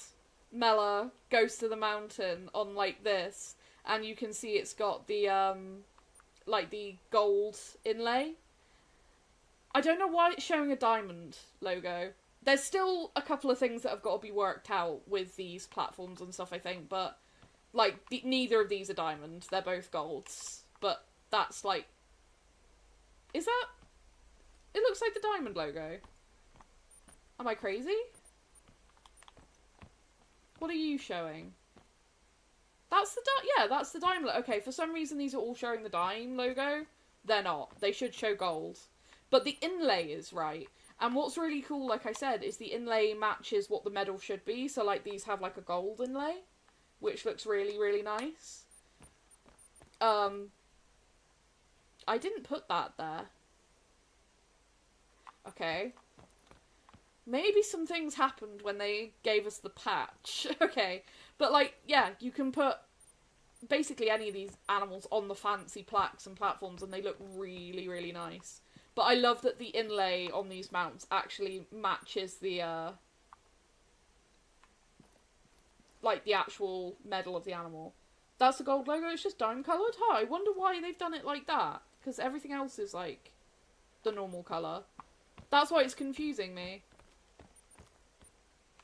Mela Ghost of the Mountain on like this, and you can see it's got the like the gold inlay. I don't know why it's showing a diamond logo. There's still a couple of things that have got to be worked out with these platforms and stuff, I think, but like neither of these are diamond. They're both golds. But that's like, is that? It looks like the diamond logo. Am I crazy? What are you showing? That's the yeah, that's the dime. Okay, for some reason these are all showing the dime logo. They're not. They should show gold. But the inlay is right. And what's really cool, like I said, is the inlay matches what the medal should be. So like these have like a gold inlay, which looks really, really nice. I didn't put that there. Okay. Maybe some things happened when they gave us the patch. Okay. But, like, yeah, you can put basically any of these animals on the fancy plaques and platforms and they look really, really nice. But I love that the inlay on these mounts actually matches the, like, the actual medal of the animal. That's the gold logo, it's just dime-coloured? Huh, I wonder why they've done it like that. Because everything else is, like, the normal colour. That's why it's confusing me.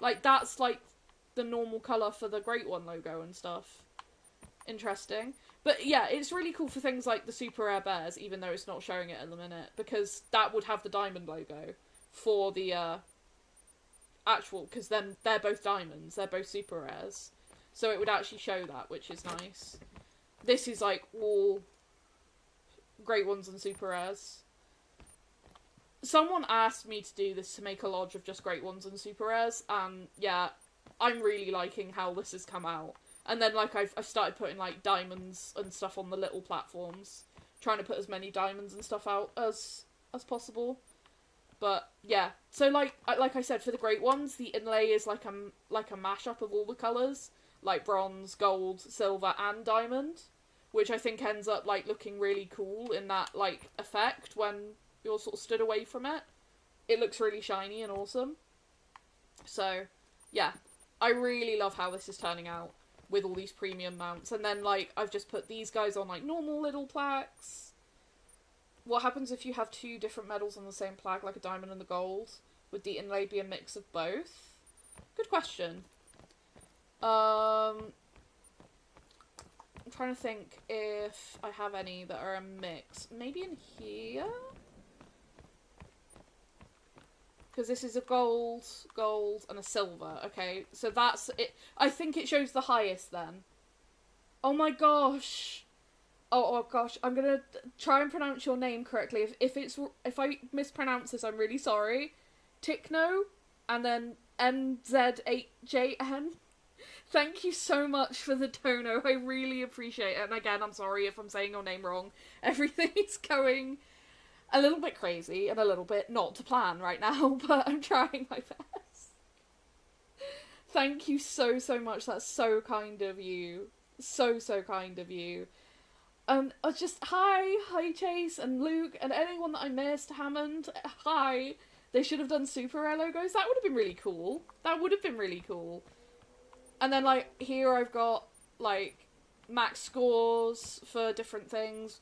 Like, that's, like, the normal colour for the Great One logo and stuff. Interesting. But, yeah, it's really cool for things like the Super Rare Bears, even though it's not showing it at the minute, because that would have the diamond logo for the, actual, because then they're both diamonds, they're both Super Rares. So it would actually show that, which is nice. This is, like, all Great Ones and Super Rares. Someone asked me to do this to make a lodge of just Great Ones and Super Rares, and yeah, I'm really liking how this has come out. And then, like, I've started putting, like, diamonds and stuff on the little platforms. Trying to put as many diamonds and stuff out as possible. But, yeah. So, like I said, for the Great Ones, the inlay is like a mashup of all the colours. Like bronze, gold, silver, and diamond. Which I think ends up, like, looking really cool in that, like, effect when you're sort of stood away from it. It looks really shiny and awesome. So, yeah. I really love how this is turning out with all these premium mounts. And then, like, I've just put these guys on, like, normal little plaques. What happens if you have two different medals on the same plaque, like a diamond and the gold? Would the inlay be a mix of both? Good question. I'm trying to think if I have any that are a mix. Maybe in here? Because this is a gold, and a silver. Okay, so that's it. I think it shows the highest then. Oh my gosh. Oh gosh, I'm gonna try and pronounce your name correctly. If I mispronounce this, I'm really sorry. Tikno, and then MZ8JN. Thank you so much for the dono. I really appreciate it. And again, I'm sorry if I'm saying your name wrong. Everything is going a little bit crazy and a little bit not to plan right now, but I'm trying my best. Thank you so, so much. That's so kind of you. So, so kind of you. Just, hi Chase and Luke and anyone that I missed, Hammond, hi. They should have done Super Rare logos. That would have been really cool. That would have been really cool. And then, like, here I've got, like, max scores for different things.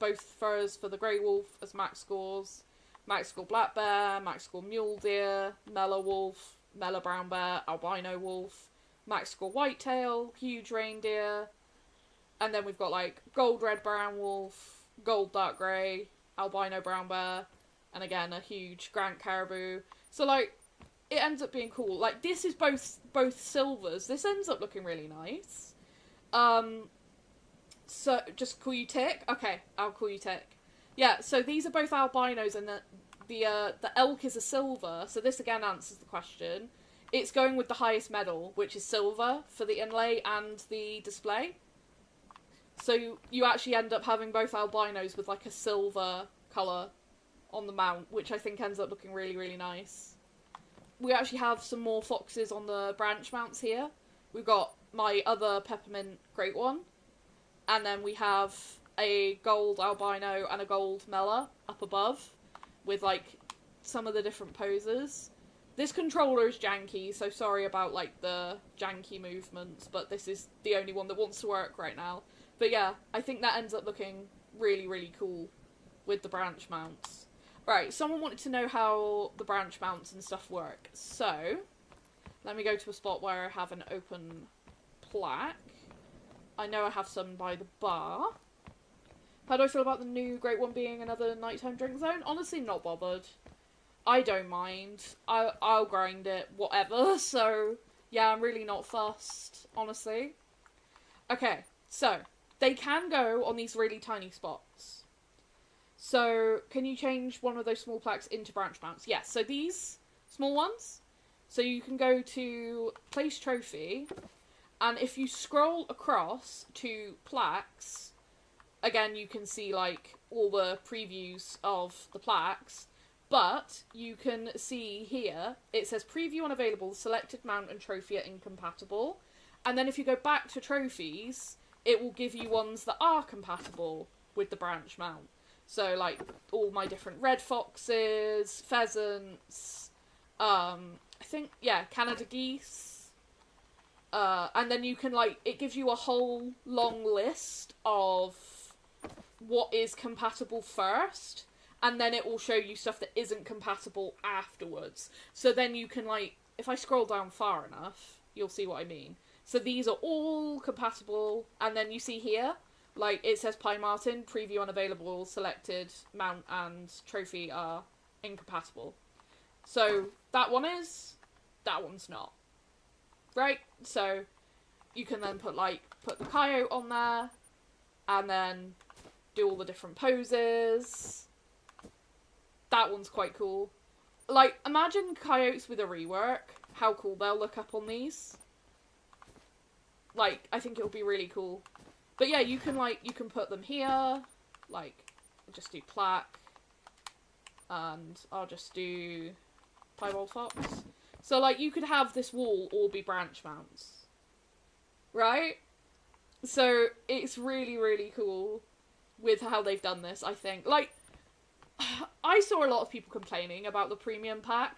Both furs for the Grey Wolf as max scores. Max score Black Bear, max score Mule Deer, Mellow Wolf, Mela brown bear, albino wolf, Mexican whitetail, huge reindeer, and then we've got like gold red brown wolf, gold dark grey, albino brown bear, and again a huge Grant caribou. So like it ends up being cool. Like this is both silvers. This ends up looking really nice. So just call you Tick? Okay, I'll call you Tick. Yeah, so these are both albinos, and the elk is a silver, so this again answers the question. It's going with the highest medal, which is silver, for the inlay and the display. So you actually end up having both albinos with like a silver colour on the mount, which I think ends up looking really, really nice. We actually have some more foxes on the branch mounts here. We've got my other peppermint great one, and then we have a gold albino and a gold Mela up above, with like some of the different poses. This controller is janky, so sorry about like the janky movements, but this is the only one that wants to work right now. But yeah, I think that ends up looking really, really cool with the branch mounts. Right, someone wanted to know how the branch mounts and stuff work, so let me go to a spot where I have an open plaque. I know I have some by the bar. How do I feel about the new Great One being another nighttime drink zone? Honestly, not bothered. I don't mind. I'll grind it, whatever. So, yeah, I'm really not fussed, honestly. Okay, so, they can go on these really tiny spots. So, can you change one of those small plaques into branch mounts? Yes, so these small ones. So you can go to Place Trophy, and if you scroll across to plaques, again, you can see, like, all the previews of the plaques, but you can see here, it says preview unavailable, selected mount and trophy are incompatible, and then if you go back to trophies, it will give you ones that are compatible with the branch mount. So, like, all my different red foxes, pheasants, I think, yeah, Canada geese, and then you can, like, it gives you a whole long list of what is compatible first, and then it will show you stuff that isn't compatible afterwards. So then you can, like, if I scroll down far enough, you'll see what I mean. So these are all compatible, and then you see here, like, it says Pie Martin, preview unavailable, selected, mount and trophy are incompatible. So that one is, that one's not. Right? So you can then put the coyote on there, and then do all the different poses. That one's quite cool. Like, imagine coyotes with a rework. How cool they'll look up on these. Like, I think it'll be really cool. But yeah, you can put them here. Like, just do plaque. And I'll just do piebald fox. So, like, you could have this wall all be branch mounts. Right? So, it's really, really cool with how they've done this, I think. Like, I saw a lot of people complaining about the premium pack,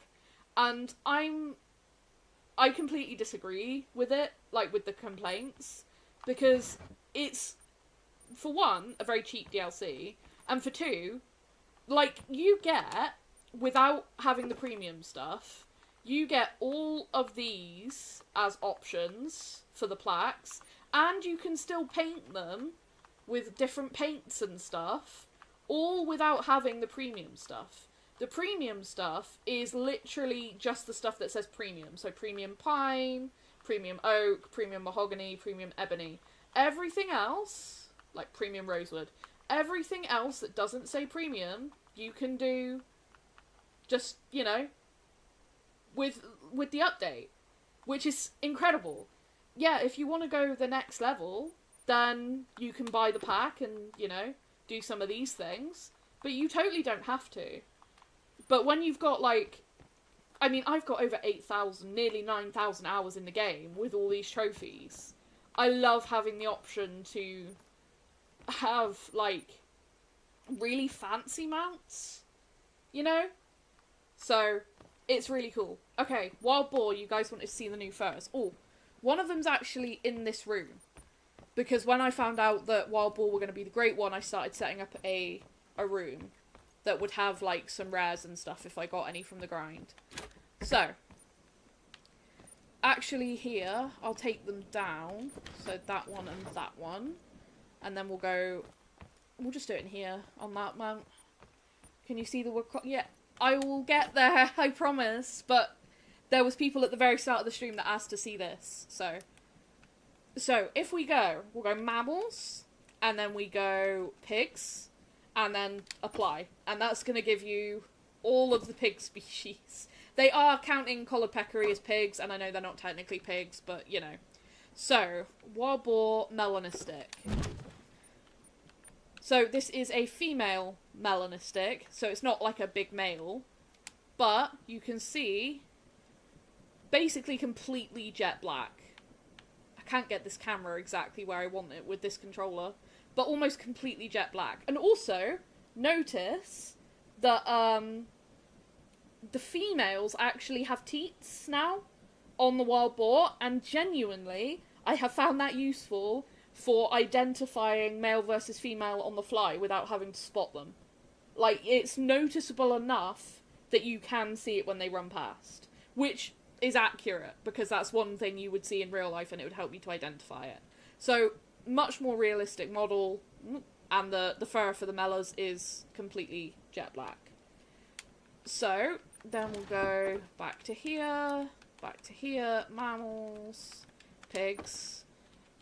and I completely disagree with it, like, with the complaints, because it's, for one, a very cheap DLC, and for two, like, you get, without having the premium stuff, you get all of these as options for the plaques, and you can still paint them with different paints and stuff, all without having the premium stuff. The premium stuff is literally just the stuff that says premium. So premium pine, premium oak, premium mahogany, premium ebony. Everything else, like premium rosewood, everything else that doesn't say premium, you can do just, you know, with the update, which is incredible. Yeah, if you want to go the next level, then you can buy the pack and, you know, do some of these things, but you totally don't have to. But when you've got, like, I mean, I've got over 8,000, nearly 9,000 hours in the game with all these trophies. I love having the option to have, like, really fancy mounts, you know? So, it's really cool. Okay, wild boar, you guys wanted to see the new photos. Oh, one of them's actually in this room. Because when I found out that wild boar were going to be the great one, I started setting up a room that would have, like, some rares and stuff if I got any from the grind. So, actually here, I'll take them down. So that one and that one. And then we'll just do it in here, on that mount. Can you see the woodcock? Yeah, I will get there, I promise. But there was people at the very start of the stream that asked to see this, so if we'll go mammals, and then we go pigs, and then apply. And that's going to give you all of the pig species. They are counting collared peccary as pigs, and I know they're not technically pigs, but, you know. So, wild boar melanistic. So, this is a female melanistic, so it's not like a big male, but you can see, basically completely jet black. I can't get this camera exactly where I want it with this controller, but almost completely jet black. And also, notice that the females actually have teats now on the wild boar, and genuinely, I have found that useful for identifying male versus female on the fly without having to spot them. Like, it's noticeable enough that you can see it when they run past, which is accurate, because that's one thing you would see in real life and it would help you to identify it. So, much more realistic model, and the fur for the mellas is completely jet black. So, then we'll go back to here, mammals, pigs,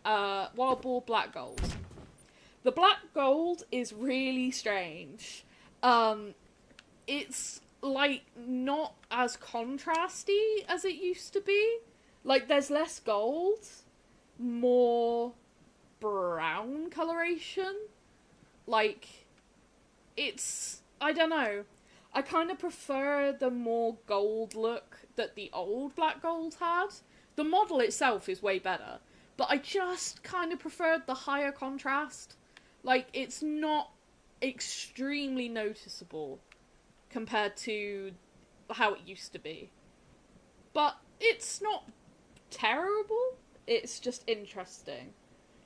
wild boar, black gold. The black gold is really strange. It's, like, not as contrasty as it used to be. Like, there's less gold, more brown coloration. Like, it's, I don't know. I kind of prefer the more gold look that the old black gold had. The model itself is way better, but I just kind of preferred the higher contrast. Like, it's not extremely noticeable compared to how it used to be. But it's not terrible, it's just interesting.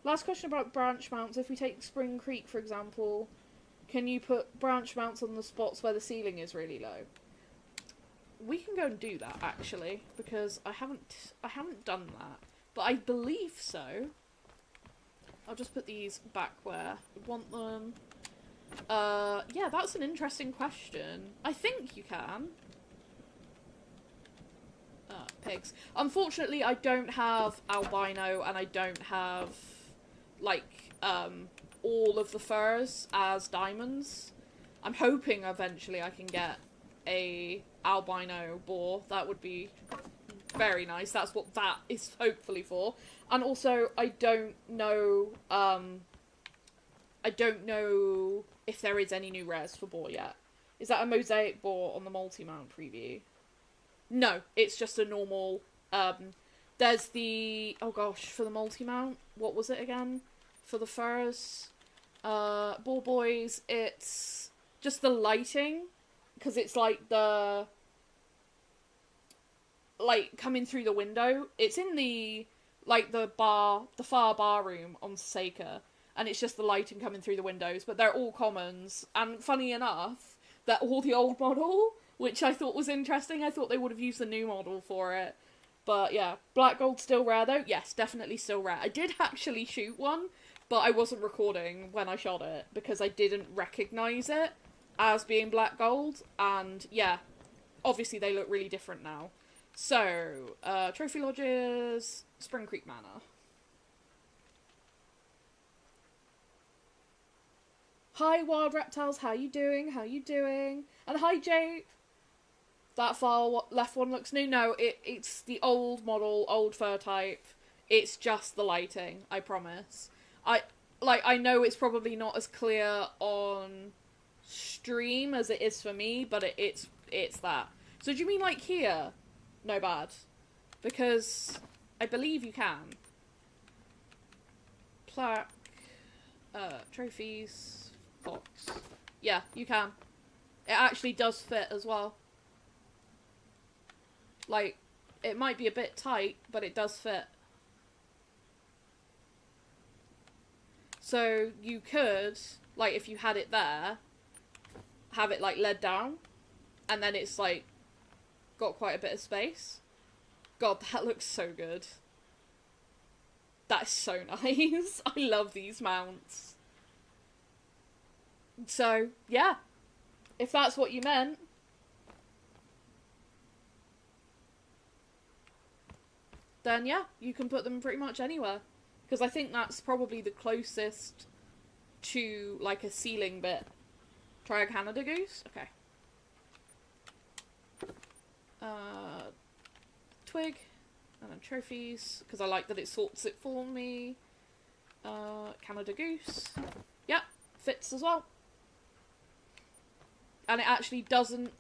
Last question about branch mounts. If we take Spring Creek, for example, can you put branch mounts on the spots where the ceiling is really low? We can go and do that, actually, because I haven't done that. But I believe so. I'll just put these back where I want them. Yeah, that's an interesting question. I think you can. Pigs. Unfortunately, I don't have albino, and I don't have, like, all of the furs as diamonds. I'm hoping eventually I can get a albino boar. That would be very nice. That's what that is hopefully for. And also, I don't know if there is any new rares for boar yet. Is that a mosaic boar on the multi-mount preview? No, it's just a normal, there's the, oh gosh, for the multi-mount, what was it again? For the furs, boar boys, it's just the lighting, because it's like the, like, coming through the window. It's in the, like, the far bar room on Seika, and it's just the lighting coming through the windows, but they're all commons, and funny enough, they're all the old model, which I thought was interesting. I thought they would have used the new model for it. But yeah, black gold still rare though? Yes, definitely still rare. I did actually shoot one, but I wasn't recording when I shot it because I didn't recognise it as being black gold. And yeah, obviously they look really different now. So, Trophy Lodges, Spring Creek Manor. Hi Wild Reptiles, how you doing? How you doing? And hi Jay. That far left one looks new. No, it's the old model, old fur type. It's just the lighting, I promise. I know it's probably not as clear on stream as it is for me, but it's that. So do you mean like here? No bad. Because I believe you can. Plaque, trophies, fox. Yeah, you can. It actually does fit as well. Like, it might be a bit tight, but it does fit. So, you could, like, if you had it there, have it, like, led down, and then it's, like, got quite a bit of space. God, that looks so good. That is so nice. I love these mounts. So, yeah. If that's what you meant. Then, yeah, you can put them pretty much anywhere. Because I think that's probably the closest to, like, a ceiling bit. Try a Canada goose? Okay. Twig. And then trophies. Because I like that it sorts it for me. Canada goose. Yeah, fits as well. And it actually doesn't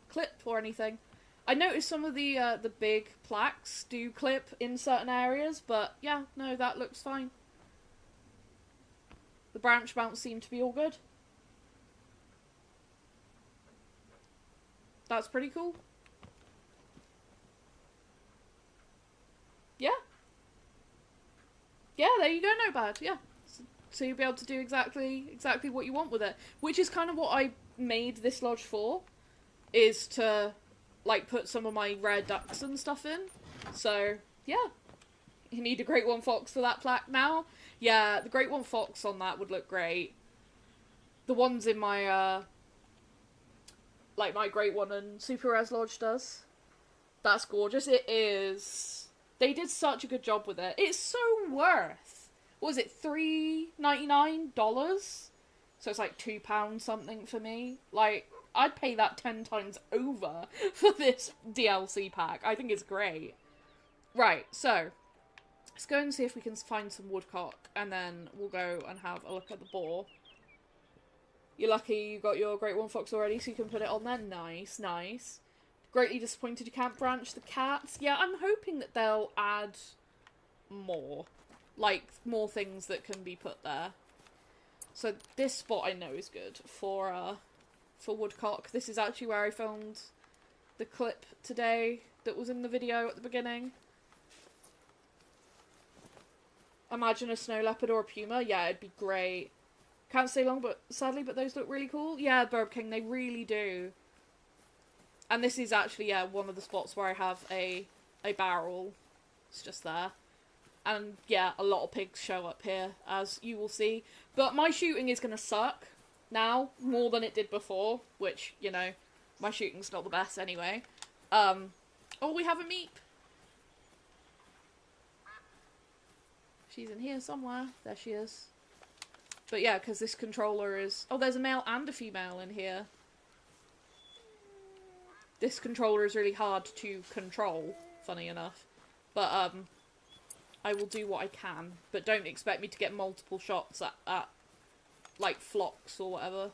clip or anything. I noticed some of the big plaques do clip in certain areas, but yeah, no, that looks fine. The branch mounts seem to be all good. That's pretty cool. Yeah. Yeah, there you go, no bad, yeah. So you'll be able to do exactly what you want with it. Which is kind of what I made this lodge for, is to, like, put some of my rare ducks and stuff in. So, yeah. You need a Great One Fox for that plaque now. Yeah, the Great One Fox on that would look great. The ones in my, like, my Great One and Super Res Lodge does. That's gorgeous. It is. They did such a good job with it. It's so worth, what was it, $3.99? So it's like £2 something for me. Like, I'd pay that 10 times over for this DLC pack. I think it's great. Right, so let's go and see if we can find some woodcock, and then we'll go and have a look at the boar. You're lucky you got your Great One Fox already, so you can put it on there. Nice, nice. Greatly disappointed you can't branch the cats. Yeah, I'm hoping that they'll add more. Like, more things that can be put there. So this spot I know is good for woodcock. This is actually where I filmed the clip today that was in the video at the beginning. Imagine a snow leopard or a puma. Yeah, it'd be great. Can't stay long, but sadly, but those look really cool. Yeah, Burb King, they really do. And this is actually, yeah, one of the spots where I have a barrel. It's just there. And, yeah, a lot of pigs show up here, as you will see. But my shooting is going to suck now, more than it did before. Which, you know, my shooting's not the best anyway. Oh, we have a meep. She's in here somewhere. There she is. But yeah, because this controller is... Oh, there's a male and a female in here. This controller is really hard to control, funny enough. But, I will do what I can. But don't expect me to get multiple shots at like, flocks or whatever.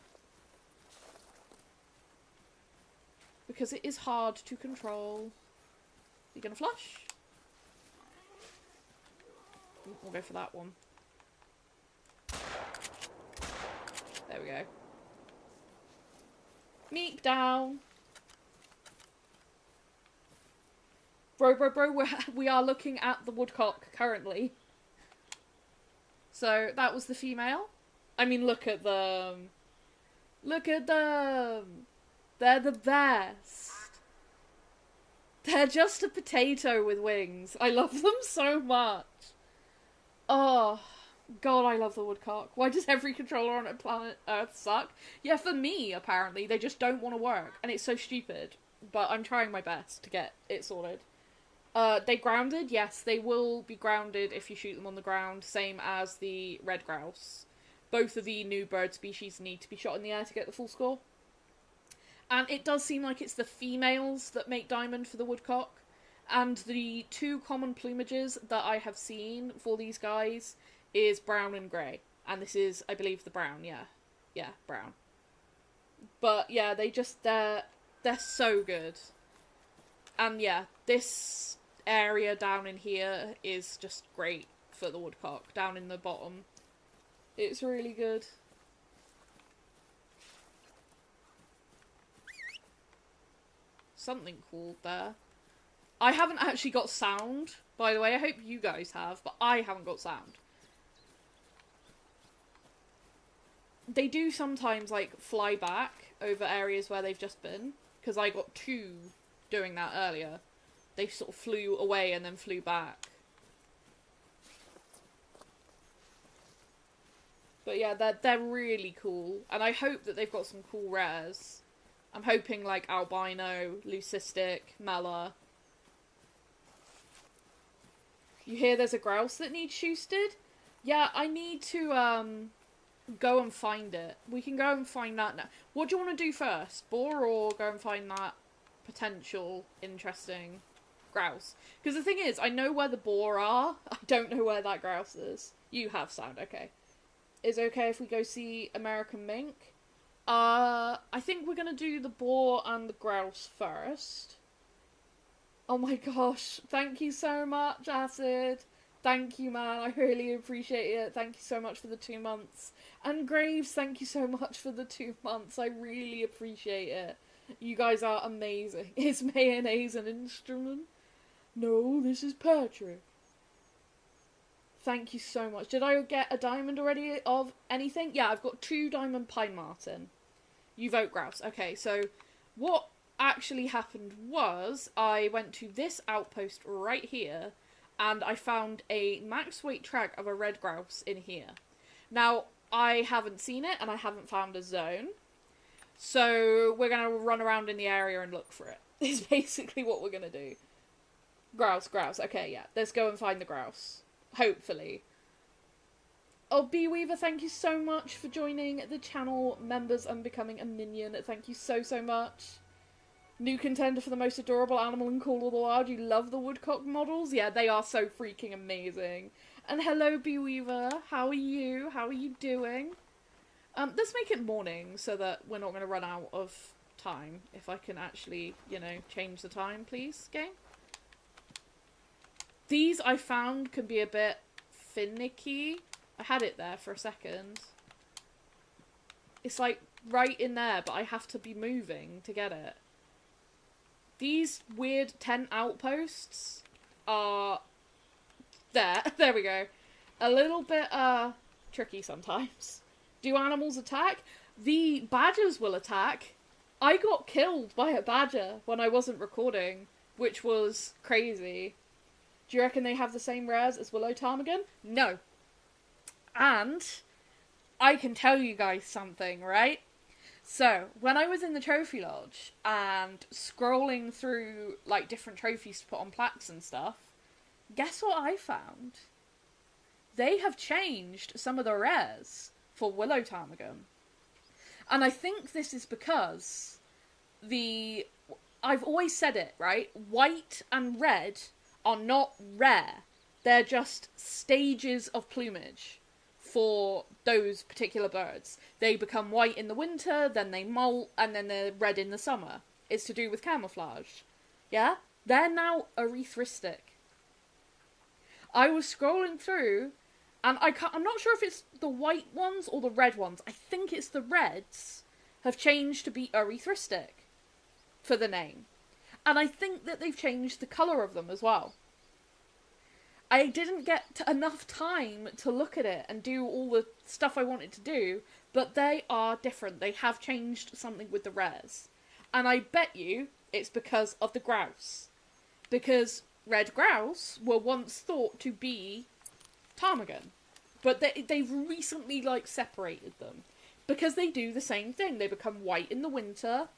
Because it is hard to control. You gonna flush? We'll go for that one. There we go. Meep down. Bro, we are looking at the woodcock currently. So, that was the female. I mean, look at them. Look at them. They're the best. They're just a potato with wings. I love them so much. Oh, God, I love the woodcock. Why does every controller on planet Earth suck? Yeah, for me, apparently. They just don't want to work. And it's so stupid. But I'm trying my best to get it sorted. They grounded? Yes, they will be grounded if you shoot them on the ground, same as the red grouse. Both of the new bird species need to be shot in the air to get the full score. And it does seem like it's the females that make diamond for the woodcock. And the two common plumages that I have seen for these guys is brown and grey. And this is, I believe, the brown, yeah. Yeah, brown. But yeah, they're so good. And yeah, this area down in here is just great for the woodcock, down in the bottom. It's really good. Something called there. I haven't actually got sound, by the way. I hope you guys have, but I haven't got sound. They do sometimes, like, fly back over areas where they've just been, because I got two doing that earlier. they sort of flew away and then flew back. But yeah, they're really cool, and I hope that they've got some cool rares. I'm hoping like albino, leucistic, mela. You hear there's a grouse that needs shoosted? Yeah, I need to go and find it. We can go and find that now. What do you want to do first? Boar or go and find that potential interesting grouse? Because the thing is, I know where the boar are. I don't know where that grouse is. You have sound, okay. Is it okay if we go see American mink? I think we're gonna do the boar and the grouse first. Oh my gosh, thank you so much, Acid. Thank you, man, I really appreciate it. Thank you so much for the 2 months. And Graves, thank you so much for the 2 months. I really appreciate it. You guys are amazing. Is mayonnaise an instrument? No, this is Patrick. Thank you so much. Did I get a diamond already of anything? Yeah, I've got 2 diamond pine marten. You vote grouse. Okay, so what actually happened was I went to this outpost right here and I found a max weight track of a red grouse in here. Now, I haven't seen it and I haven't found a zone. So we're going to run around in the area and look for it. Is basically what we're going to do. Grouse. Okay, yeah. Let's go and find the grouse. Hopefully. Oh, B-Weaver, thank you so much for joining the channel members and becoming a minion. Thank you so much. New contender for the most adorable animal in Call of the Wild. You love the Woodcock models? Yeah, they are so freaking amazing. And hello, B-Weaver. How are you? How are you doing? Let's make it morning so that we're not going to run out of time. If I can actually, you know, change the time, please, game. These I found can be a bit finicky. I had it there for a second. It's like right in there, but I have to be moving to get it. These weird tent outposts are there. There we go. A little bit tricky sometimes. Do animals attack? The badgers will attack. I got killed by a badger when I wasn't recording, which was crazy. Do you reckon they have the same rares as willow ptarmigan? No. And I can tell you guys something, right? So, when I was in the trophy lodge and scrolling through like different trophies to put on plaques and stuff, guess what I found? They have changed some of the rares for willow ptarmigan. And I think this is because I've always said it, right? White and red are not rare. They're just stages of plumage for those particular birds. They become white in the winter, then they molt, and then they're red in the summer. It's to do with camouflage. Yeah? They're now erythristic. I was scrolling through, and I'm not sure if it's the white ones or the red ones. I think it's the reds have changed to be erythristic for the name. And I think that they've changed the colour of them as well. I didn't get enough time to look at it and do all the stuff I wanted to do, but they are different. They have changed something with the rares. And I bet you it's because of the grouse. Because red grouse were once thought to be ptarmigan. But they've recently, like, separated them. Because they do the same thing. They become white in the winter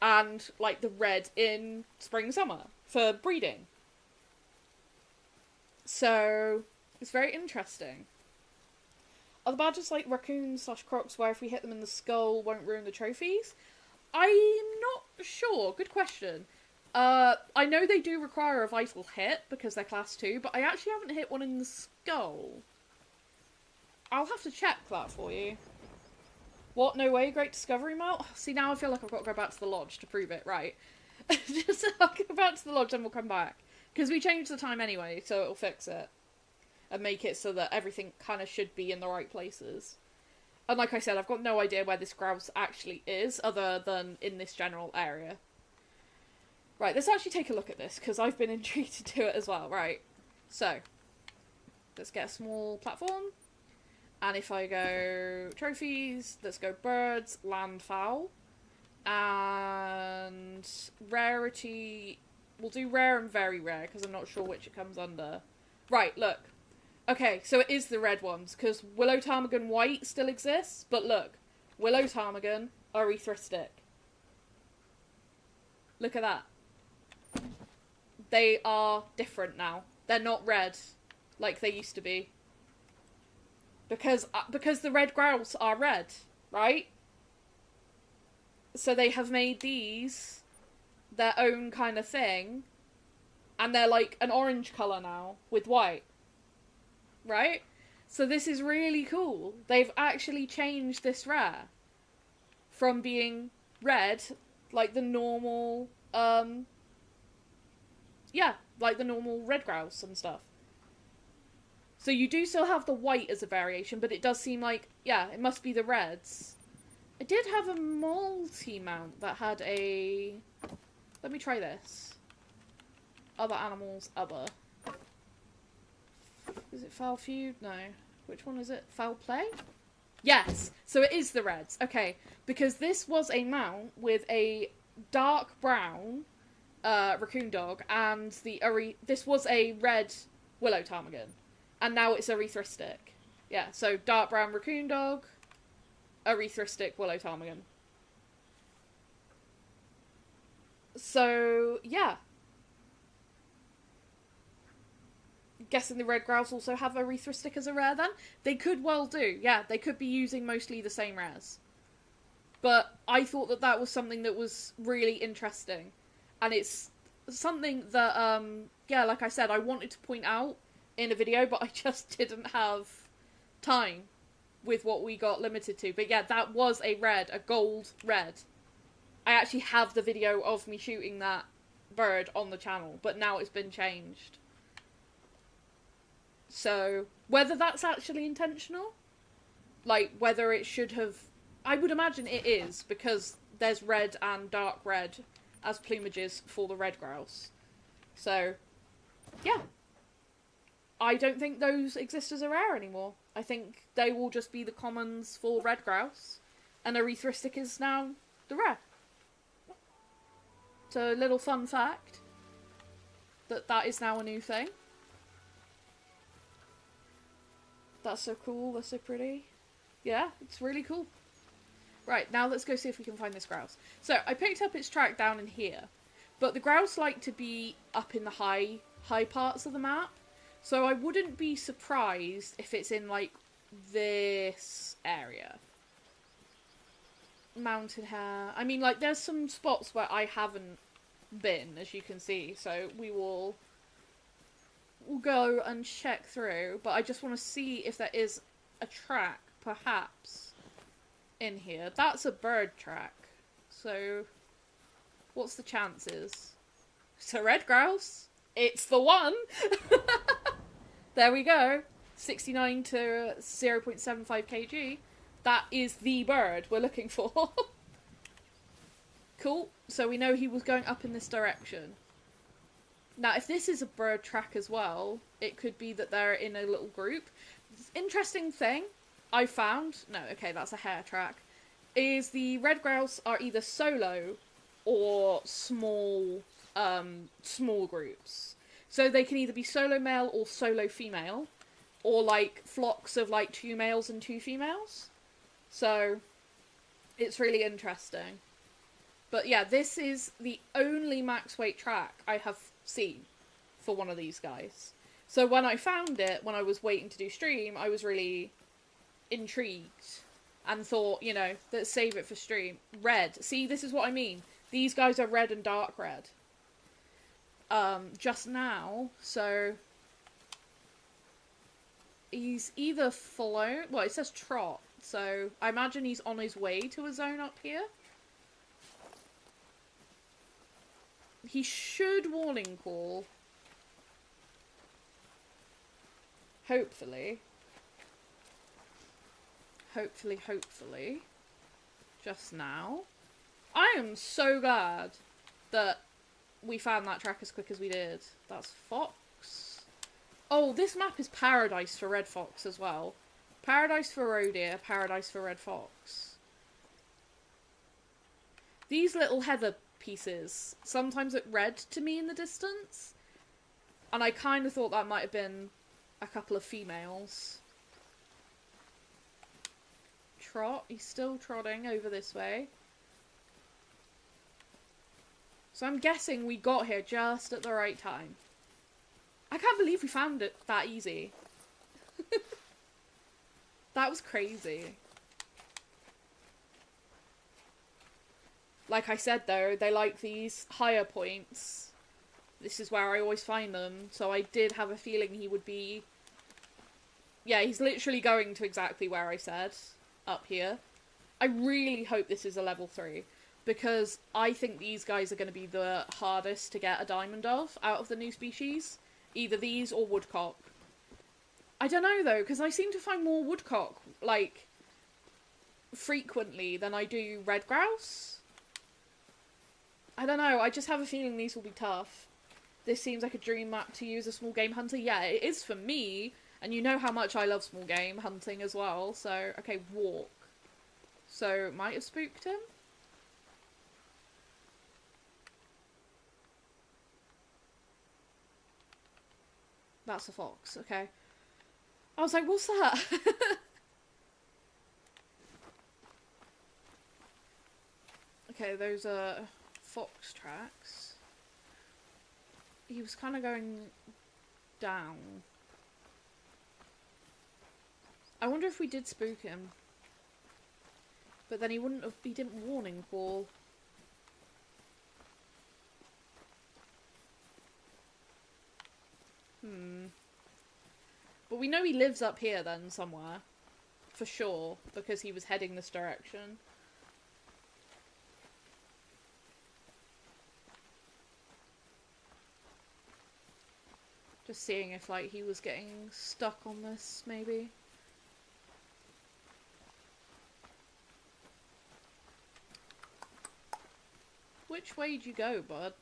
and, like, the red in spring, summer for breeding. So, it's very interesting. Are the badgers like raccoons/crocs where if we hit them in the skull won't ruin the trophies? I'm not sure. Good question. I know they do require a vital hit because they're class 2, but I actually haven't hit one in the skull. I'll have to check that for you. What? No way? Great discovery, Mel? See, now I feel like I've got to go back to the lodge to prove it. Right. Just I'll go back to the lodge and we'll come back. Because we changed the time anyway, so it'll fix it. And make it so that everything kind of should be in the right places. And like I said, I've got no idea where this grouse actually is, other than in this general area. Right, let's actually take a look at this, because I've been intrigued to do it as well. Right, so, let's get a small platform. And if I go trophies, let's go birds, land fowl. And rarity We'll do rare and very rare, because I'm not sure which it comes under. Right, look. Okay, so it is the red ones, because Willow Ptarmigan White still exists, but look. Willow Ptarmigan Erythristic. Look at that. They are different now. They're not red, like they used to be. Because the red grouse are red, right? So they have made these their own kind of thing, and they're like an orange colour now, with white. Right? So this is really cool. They've actually changed this rare from being red, like the normal, yeah, like the normal red grouse and stuff. So you do still have the white as a variation, but it does seem like, yeah, it must be the reds. I did have a multi-mount that had a... Let me try this. Other animals, other. Is it foul feud? No. Which one is it? Foul play? Yes! So it is the reds. Okay. Because this was a mount with a dark brown raccoon dog and this was a red willow ptarmigan. And now it's erythristic. Yeah, so dark brown raccoon dog, erythristic willow ptarmigan. So, yeah. Guessing the red grouse also have erythristic as a rare then? They could well do, yeah. They could be using mostly the same rares. But I thought that that was something that was really interesting. And it's something that, yeah, like I said, I wanted to point out in a video, but I just didn't have time with what we got limited to. But yeah, that was a red, a gold red. I actually have the video of me shooting that bird on the channel, but now it's been changed. So, whether that's actually intentional, like, whether it should have... I would imagine it is, because there's red and dark red as plumages for the red grouse. So, yeah. I don't think those exist as a rare anymore. I think they will just be the commons for red grouse, and erythristic is now the rare. So, a little fun fact, that is now a new thing. That's so cool, that's so pretty. Yeah, it's really cool. Right, now let's go see if we can find this grouse. So, I picked up its track down in here, but the grouse like to be up in the high parts of the map, so I wouldn't be surprised if it's in, like, this area. Mountain hare. I mean, like, there's some spots where I haven't been, as you can see, so we'll go and check through, but I just want to see if there is a track, perhaps, in here. That's a bird track, so what's the chances? It's a red grouse. It's the one! There we go. 69 to 0.75 kg. That is the bird we're looking for. Cool. So we know he was going up in this direction. Now, if this is a bird track as well, it could be that they're in a little group. Interesting thing I found, no, okay, that's a hare track, is the red grouse are either solo or small groups. So they can either be solo male or solo female, or like flocks of like 2 males and 2 females. So it's really interesting. But yeah, this is the only max weight track I have seen for one of these guys. So when I found it, when I was waiting to do stream, I was really intrigued and thought, you know, let's save it for stream. Red. See, this is what I mean. These guys are red and dark red. Just now, so he's either flown, well, it says trot, so I imagine he's on his way to a zone up here. He should warning call. Hopefully. Hopefully. Just now. I am so glad that we found that track as quick as we did. That's fox. Oh, this map is paradise for red fox as well. Paradise for roe deer, paradise for red fox. These little heather pieces. Sometimes it read to me in the distance. And I kind of thought that might have been a couple of females. Trot. He's still trotting over this way. So I'm guessing we got here just at the right time. I can't believe we found it that easy. That was crazy. Like I said though, they like these higher points. This is where I always find them. So I did have a feeling he would be... Yeah, he's literally going to exactly where I said. Up here. I really hope this is a level 3. Because I think these guys are going to be the hardest to get a diamond of out of the new species. Either these or woodcock. I don't know though, because I seem to find more woodcock, like, frequently than I do red grouse. I don't know, I just have a feeling these will be tough. This seems like a dream map to use a small game hunter. Yeah, it is for me, and you know how much I love small game hunting as well, so, okay, walk. So, might have spooked him? That's a fox, okay. I was like, what's that? Okay, those are fox tracks. He was kind of going down. I wonder if we did spook him. But then he didn't warning call. But we know he lives up here then, somewhere. For sure, because he was heading this direction. Just seeing if, like, he was getting stuck on this, maybe. Which way'd you go, bud?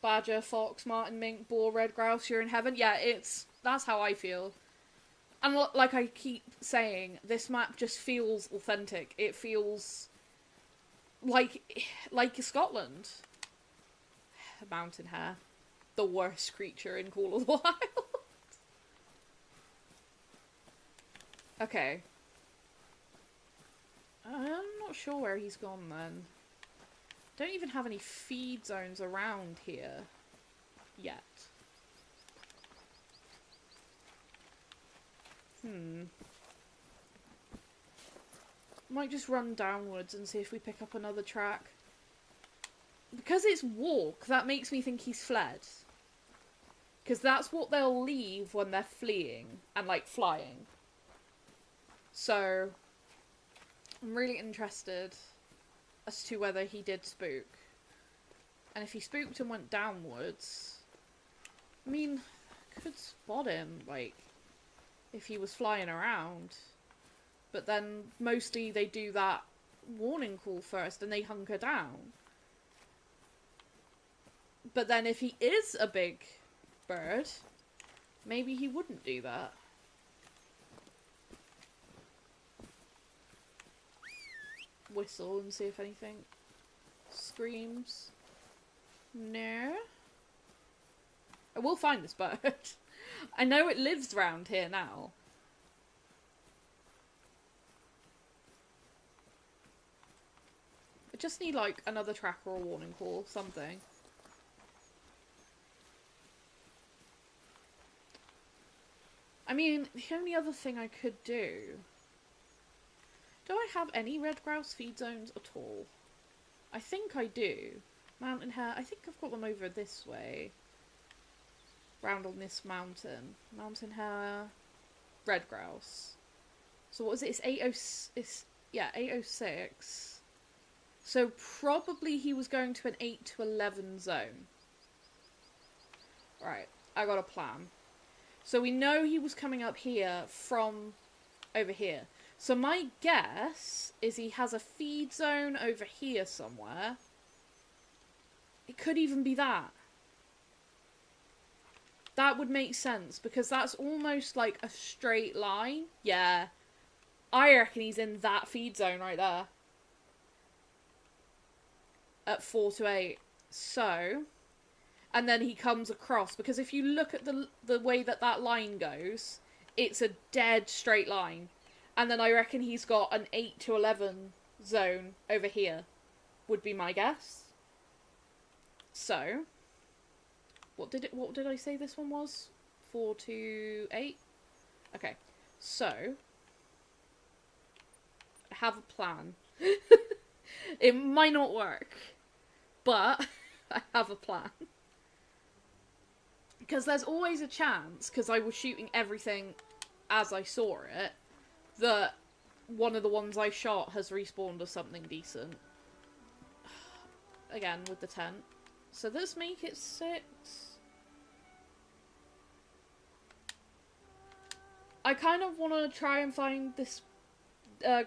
Badger, fox, marten, mink, boar, red grouse, you're in heaven. Yeah, that's how I feel. And like I keep saying, this map just feels authentic. It feels like Scotland. Mountain hare. The worst creature in Call of the Wild. Okay. I'm not sure where he's gone then. Don't even have any feed zones around here yet. Might just run downwards and see if we pick up another track. Because it's walk, that makes me think he's fled. Because that's what they'll leave when they're fleeing and, like, flying. So, I'm really interested as to whether he did spook. And if he spooked and went downwards, I mean, I could spot him, like, if he was flying around. But then, mostly they do that warning call first and they hunker down. But then if he is a big bird, maybe he wouldn't do that. Whistle and see if anything screams. No. I will find this bird. I know it lives round here now. I just need like another track or a warning call, something. I mean, the only other thing I could do... Do I have any red grouse feed zones at all? I think I do. Mountain hare, I think I've got them over this way. Round on this mountain. Mountain hare, red grouse. So what is it? It's 806. So probably he was going to an 8 to 11 zone. Right, I got a plan. So we know he was coming up here from over here. So my guess is he has a feed zone over here somewhere. It could even be that. That would make sense because that's almost like a straight line. Yeah. I reckon he's in that feed zone right there. At 4 to 8. So, and then he comes across, because if you look at the way that that line goes, it's a dead straight line. And then I reckon he's got an 8 to 11 zone over here, would be my guess. So, what did I say this one was? 4 to 8? Okay, so, I have a plan. It might not work, but I have a plan. Because there's always a chance, because I was shooting everything as I saw it, that one of the ones I shot has respawned or something decent. Again, with the tent. So let's make it 6. I kind of want to try and find this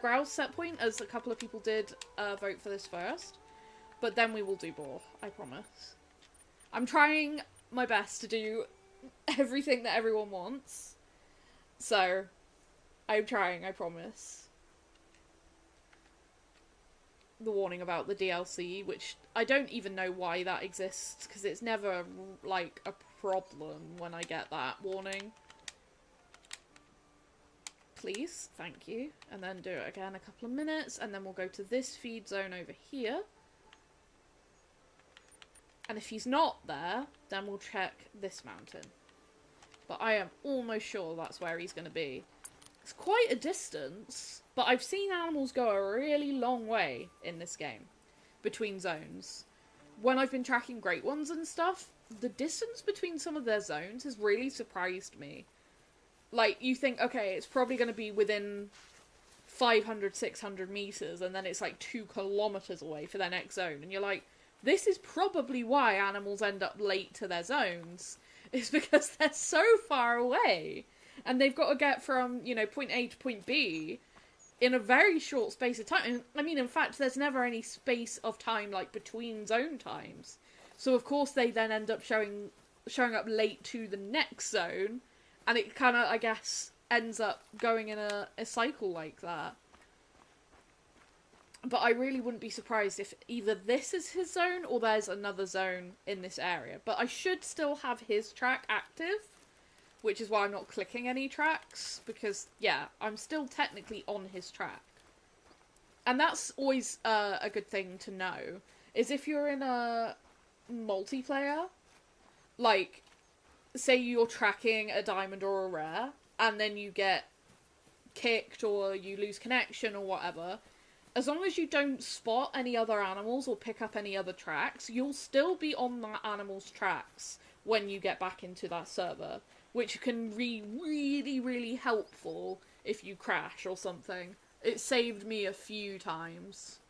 grouse set point, as a couple of people did vote for this first. But then we will do boar, I promise. I'm trying my best to do everything that everyone wants. So, I'm trying, I promise. The warning about the DLC, which I don't even know why that exists, because it's never, like, a problem when I get that warning. Please, thank you. And then do it again a couple of minutes, and then we'll go to this feed zone over here. And if he's not there, then we'll check this mountain. But I am almost sure that's where he's going to be. It's quite a distance, but I've seen animals go a really long way in this game, between zones. When I've been tracking great ones and stuff, the distance between some of their zones has really surprised me. Like, you think, okay, it's probably going to be within 500, 600 meters, and then it's like 2 kilometers away for their next zone, and you're like, this is probably why animals end up late to their zones. It's because they're so far away. And they've got to get from, you know, point A to point B in a very short space of time. I mean, in fact, there's never any space of time, like, between zone times. So, of course, they then end up showing up late to the next zone. And it kind of, I guess, ends up going in a cycle like that. But I really wouldn't be surprised if either this is his zone or there's another zone in this area. But I should still have his track active, which is why I'm not clicking any tracks, because, yeah, I'm still technically on his track. And that's always a good thing to know, is if you're in a multiplayer, like, say you're tracking a diamond or a rare, and then you get kicked or you lose connection or whatever, as long as you don't spot any other animals or pick up any other tracks, you'll still be on that animal's tracks when you get back into that server, which can be really, really helpful if you crash or something. It saved me a few times.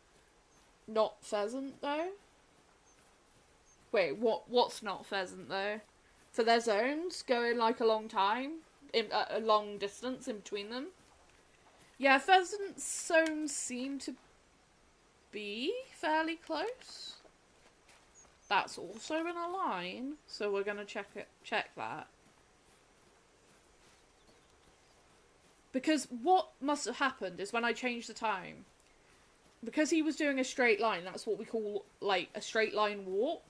Not pheasant, though? Wait, what's not pheasant, though? So their zones going, like, a long time, a long distance in between them. Yeah, pheasant zones seem to be fairly close. That's also in a line, so we're gonna check that. Because what must have happened is when I changed the time, because he was doing a straight line, that's what we call, like, a straight line warp.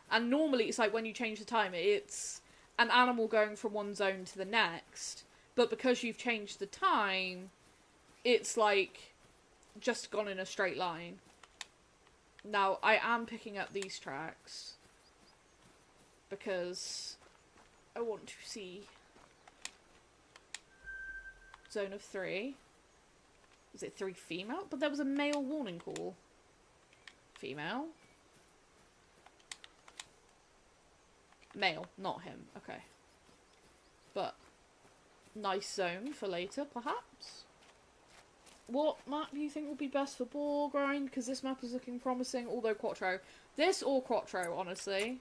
And normally it's like when you change the time, it's an animal going from one zone to the next. But because you've changed the time, it's like just gone in a straight line. Now, I am picking up these tracks because I want to see zone of 3. Is it 3 female? But there was a male warning call. Female. Male, not him. Okay. But nice zone for later, perhaps. What map do you think will be best for boar grind? Because this map is looking promising, although Quattro. This or Quattro, honestly,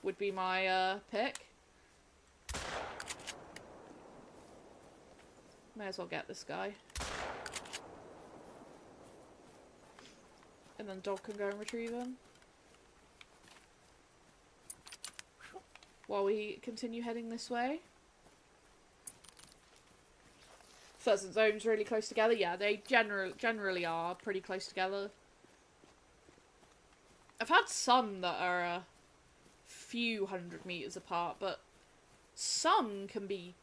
would be my pick. May as well get this guy. And then dog can go and retrieve him. While we continue heading this way. pheasant zones really close together. Yeah, they generally are pretty close together. I've had some that are a few 100 meters apart, but some can be,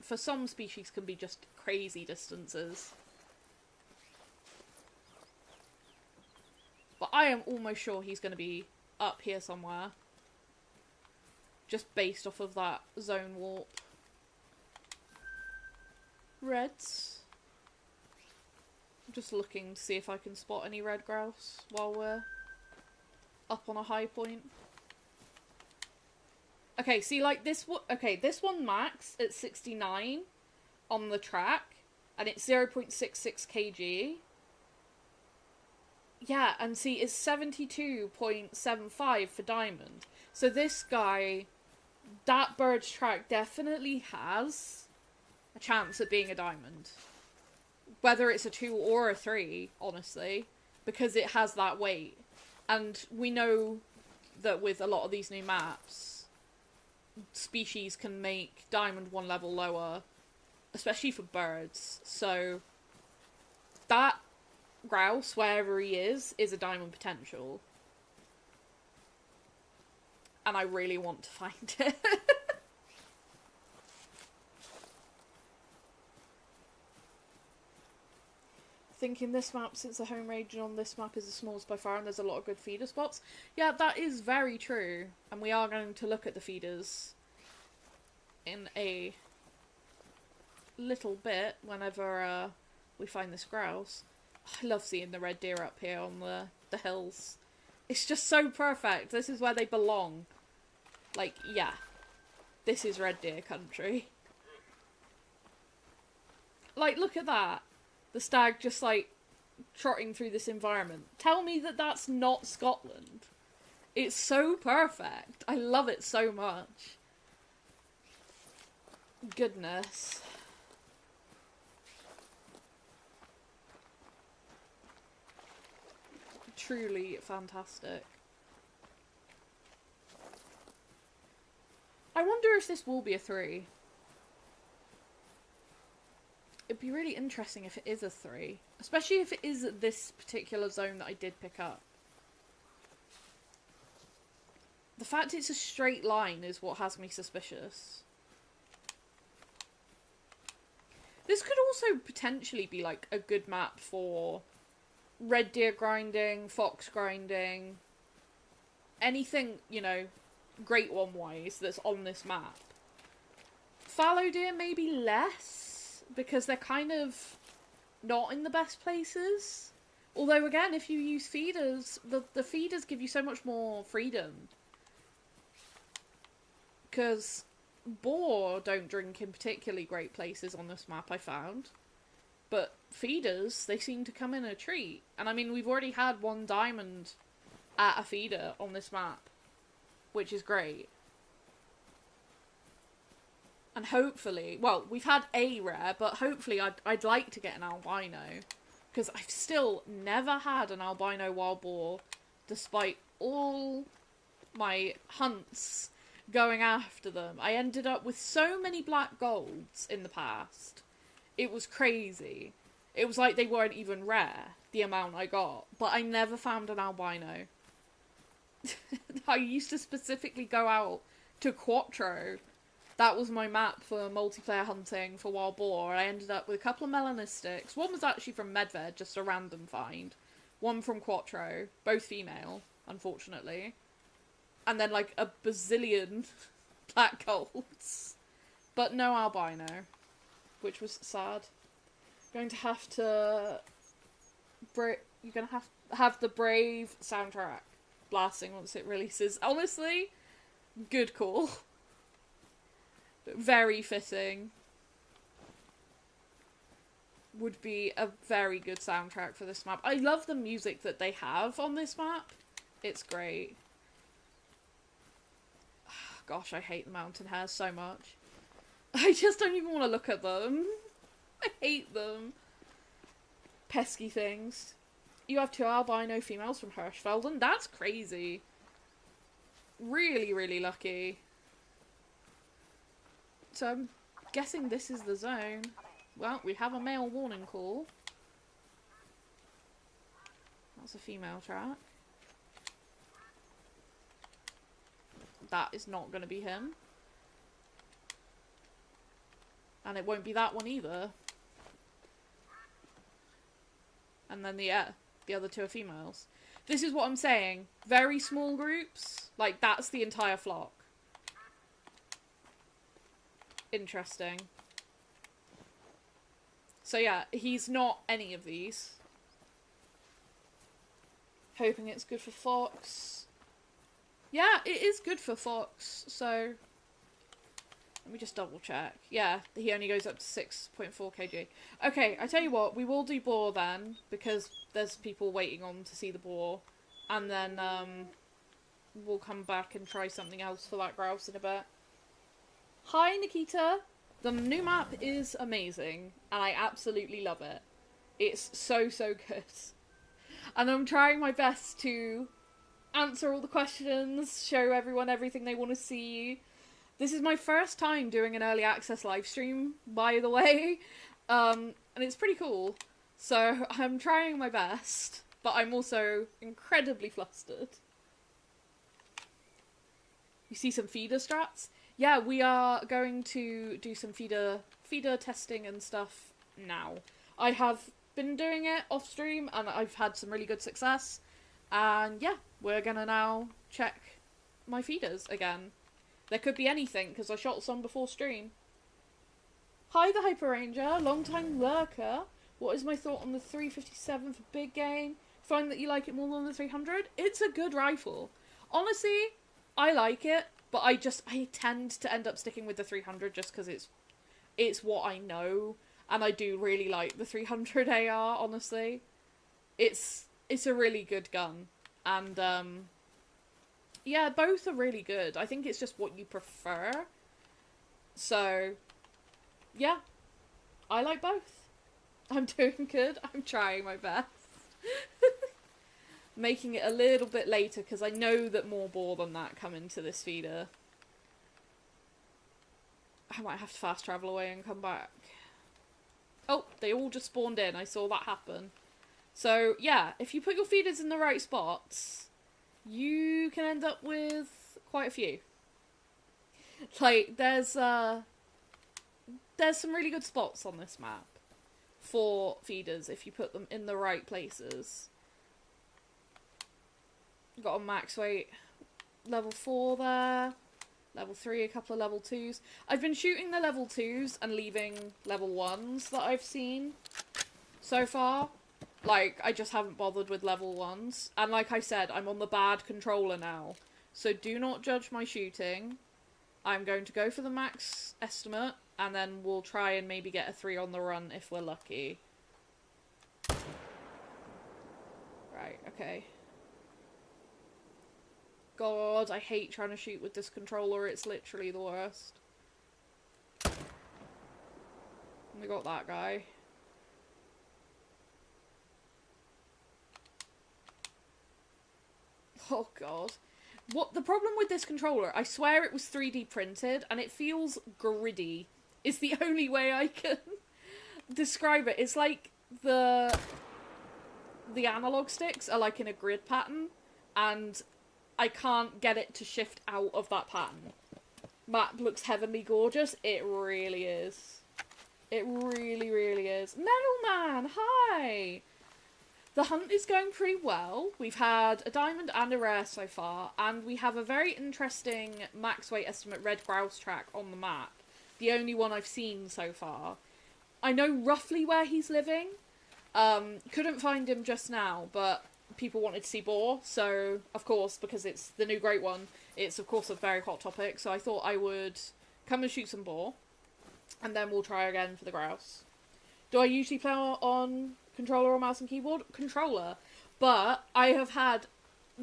for some species, can be just crazy distances. But I am almost sure he's going to be up here somewhere. Just based off of that zone warp. Reds. I'm just looking to see if I can spot any red grouse while we're up on a high point. Okay, see, like this one. Okay, this one max at 69 on the track, and it's 0.66 kg. Yeah, and see, it's 72.75 for diamond. So this guy, that bird's track definitely has a chance at being a diamond. Whether it's a 2 or a 3, honestly, because it has that weight. And we know that with a lot of these new maps, species can make diamond one level lower, especially for birds. So that grouse, wherever he is a diamond potential. And I really want to find it. Thinking this map, since the home range on this map is the smallest by far and there's a lot of good feeder spots. Yeah, that is very true. And we are going to look at the feeders in a little bit whenever we find this grouse. I love seeing the red deer up here on the hills. It's just so perfect. This is where they belong. Like, yeah. This is red deer country. Like, look at that. The stag just, like, trotting through this environment. Tell me that that's not Scotland. It's so perfect. I love it so much. Goodness. Truly fantastic. I wonder if this will be a 3. It'd be really interesting if it is a 3. Especially if it is this particular zone that I did pick up. The fact it's a straight line is what has me suspicious. This could also potentially be like a good map for red deer grinding, fox grinding, anything, you know, Great One wise that's on this map. Fallow deer maybe less, because they're kind of not in the best places. Although again, if you use feeders, the feeders give you so much more freedom. Because boar don't drink in particularly great places on this map, I found. But feeders, they seem to come in a treat. And I mean, we've already had one diamond at a feeder on this map, which is great. And hopefully, well, we've had a rare, but hopefully I'd like to get an albino. Because I've still never had an albino wild boar, despite all my hunts going after them. I ended up with so many black golds in the past. It was crazy. It was like they weren't even rare, the amount I got. But I never found an albino. I used to specifically go out to Quattro. That was my map for multiplayer hunting for wild boar. I ended up with a couple of melanistics. One was actually from Medved, just a random find. One from Quattro, both female, unfortunately. And then like a bazillion black golds. But no albino, which was sad. Going to have to... You're going to have the Brave soundtrack blasting once it releases. Honestly, good call. Very fitting. Would be a very good soundtrack for this map. I love the music that they have on this map. It's great. Gosh, I hate the mountain hares so much. I just don't even want to look at them. I hate them. Pesky things. You have 2 albino females from Hirschfelden? That's crazy. Really, really lucky. So I'm guessing this is the zone. Well, we have a male warning call. That's a female track. That is not going to be him. And it won't be that one either. And then the other two are females. This is what I'm saying. Very small groups. Like, that's the entire flock. Interesting. So yeah, he's not any of these. Hoping it's good for fox. Yeah, it is good for fox, so... Let me just double check. Yeah, he only goes up to 6.4 kg. Okay, I tell you what, we will do boar then, because there's people waiting on to see the boar. And then, we'll come back and try something else for that grouse in a bit. Hi, Nikita! The new map is amazing, and I absolutely love it. It's so, so good. And I'm trying my best to answer all the questions, show everyone everything they want to see. This is my first time doing an early access live stream, by the way, and it's pretty cool. So I'm trying my best, but I'm also incredibly flustered. You see some feeder strats? Yeah, we are going to do some feeder testing and stuff now. I have been doing it off stream, and I've had some really good success. And yeah, we're gonna now check my feeders again. There could be anything, because I shot some before stream. Hi, the Hyper Ranger, long-time lurker. What is my thought on the 357 for big game? Find that you like it more than the 300? It's a good rifle. Honestly, I like it, but I tend to end up sticking with the 300 just because it's what I know. And I do really like the 300 AR, honestly. It's a really good gun. And, yeah, both are really good. I think it's just what you prefer. So, yeah. I like both. I'm doing good. I'm trying my best. Making it a little bit later, because I know that more boar than that come into this feeder. I might have to fast travel away and come back. Oh, they all just spawned in. I saw that happen. So, yeah, if you put your feeders in the right spots, you can end up with quite a few. Like, there's some really good spots on this map for feeders if you put them in the right places. Got a max weight level 4 there. Level 3, a couple of level 2s. I've been shooting the level 2s and leaving level 1s that I've seen so far. Like, I just haven't bothered with level 1s. And like I said, I'm on the bad controller now. So do not judge my shooting. I'm going to go for the max estimate, and then we'll try and maybe get a 3 on the run if we're lucky. Right, okay. God, I hate trying to shoot with this controller. It's literally the worst. We got that guy. Oh god. What the problem with this controller, I swear it was 3D printed and it feels gritty. Is the only way I can describe it. It's like the analog sticks are like in a grid pattern and I can't get it to shift out of that pattern. Map looks heavenly gorgeous. It really is. It really, really is. Metalman, hi! The hunt is going pretty well. We've had a diamond and a rare so far, and we have a very interesting max weight estimate red grouse track on the map. The only one I've seen so far. I know roughly where he's living. Couldn't find him just now, but people wanted to see boar, so of course, because it's the new great one, it's of course a very hot topic, so I thought I would come and shoot some boar, and then we'll try again for the grouse. Do I usually play on controller or mouse and keyboard? Controller. But I have had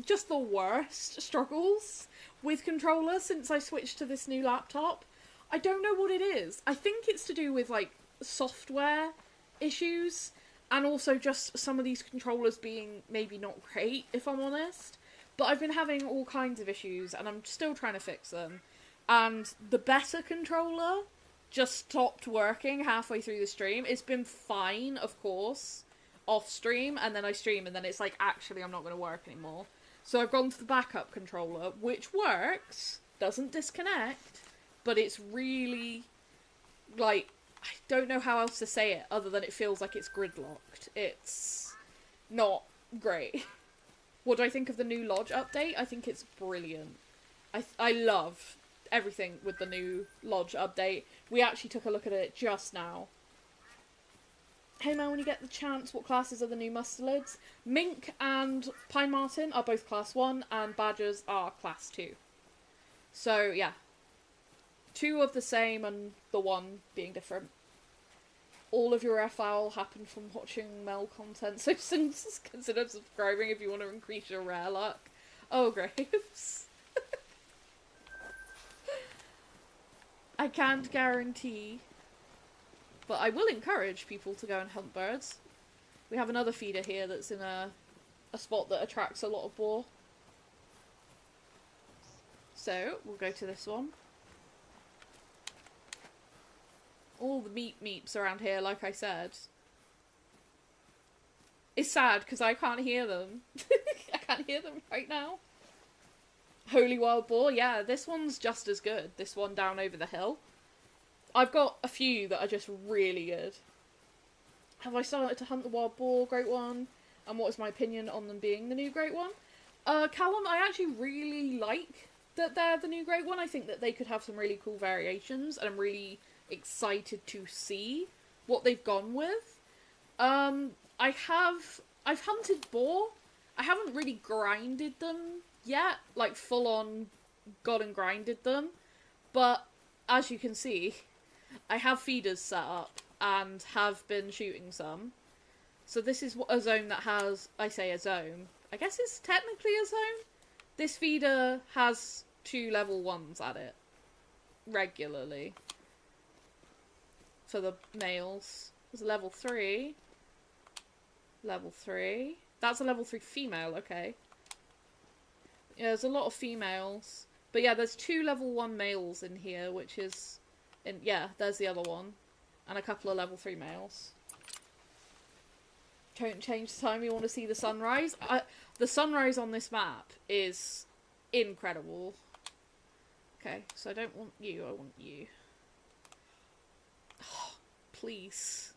just the worst struggles with controller since I switched to this new laptop. I don't know what it is. I think it's to do with, like, software issues, and also just some of these controllers being maybe not great, if I'm honest. But I've been having all kinds of issues, and I'm still trying to fix them. And the better controller just stopped working halfway through the stream. It's been fine, of course, off stream, and then I stream, and then it's like, actually, I'm not going to work anymore. So I've gone to the backup controller, which works, doesn't disconnect, but it's really, like, I don't know how else to say it other than it feels like it's gridlocked. It's not great. What do I think of the new Lodge update? I think it's brilliant. I love everything with the new Lodge update. We actually took a look at it just now. Hey man, when you get the chance, what classes are the new mustelids? Mink and Pine Marten are both class 1, and Badgers are class 2. So, yeah. 2 of the same, and the 1 being different. All of your FL happened from watching Mel content, so consider subscribing if you want to increase your rare luck. Oh, Graves. I can't guarantee, but I will encourage people to go and hunt birds. We have another feeder here that's in a spot that attracts a lot of boar. So, we'll go to this one. All the meeps around here, like I said. It's sad, because I can't hear them. I can't hear them right now. Holy Wild Boar, yeah, this one's just as good. This one down over the hill. I've got a few that are just really good. Have I started to hunt the Wild Boar Great One? And what is my opinion on them being the new Great One? Callum, I actually really like that they're the new Great One. I think that they could have some really cool variations, and I'm really excited to see what they've gone with. I've hunted boar. I haven't really grinded them yet, like full on gone and grinded them, but as you can see, I have feeders set up and have been shooting some. So this is a zone that has, I say a zone, I guess it's technically a zone. This feeder has 2 level 1s at it regularly for the males. There's a level 3. Level 3. That's a level 3 female, okay. Yeah, there's a lot of females. But yeah, there's 2 level 1 males in here, which is... yeah, there's the other one. And a couple of level 3 males. Don't change the time you want to see the sunrise. The sunrise on this map is incredible. Okay, so I don't want you, I want you. Oh, please.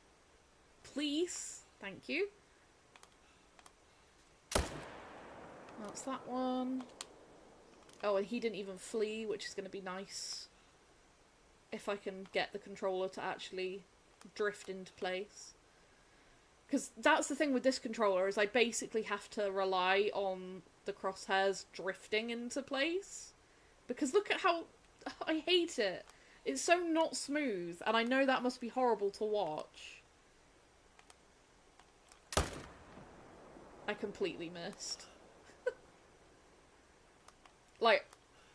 Please. Thank you. That's that one. Oh, and he didn't even flee, which is going to be nice. If I can get the controller to actually drift into place. Because that's the thing with this controller, is I basically have to rely on the crosshairs drifting into place. Because look at how... I hate it. It's so not smooth, and I know that must be horrible to watch. I completely missed. Like,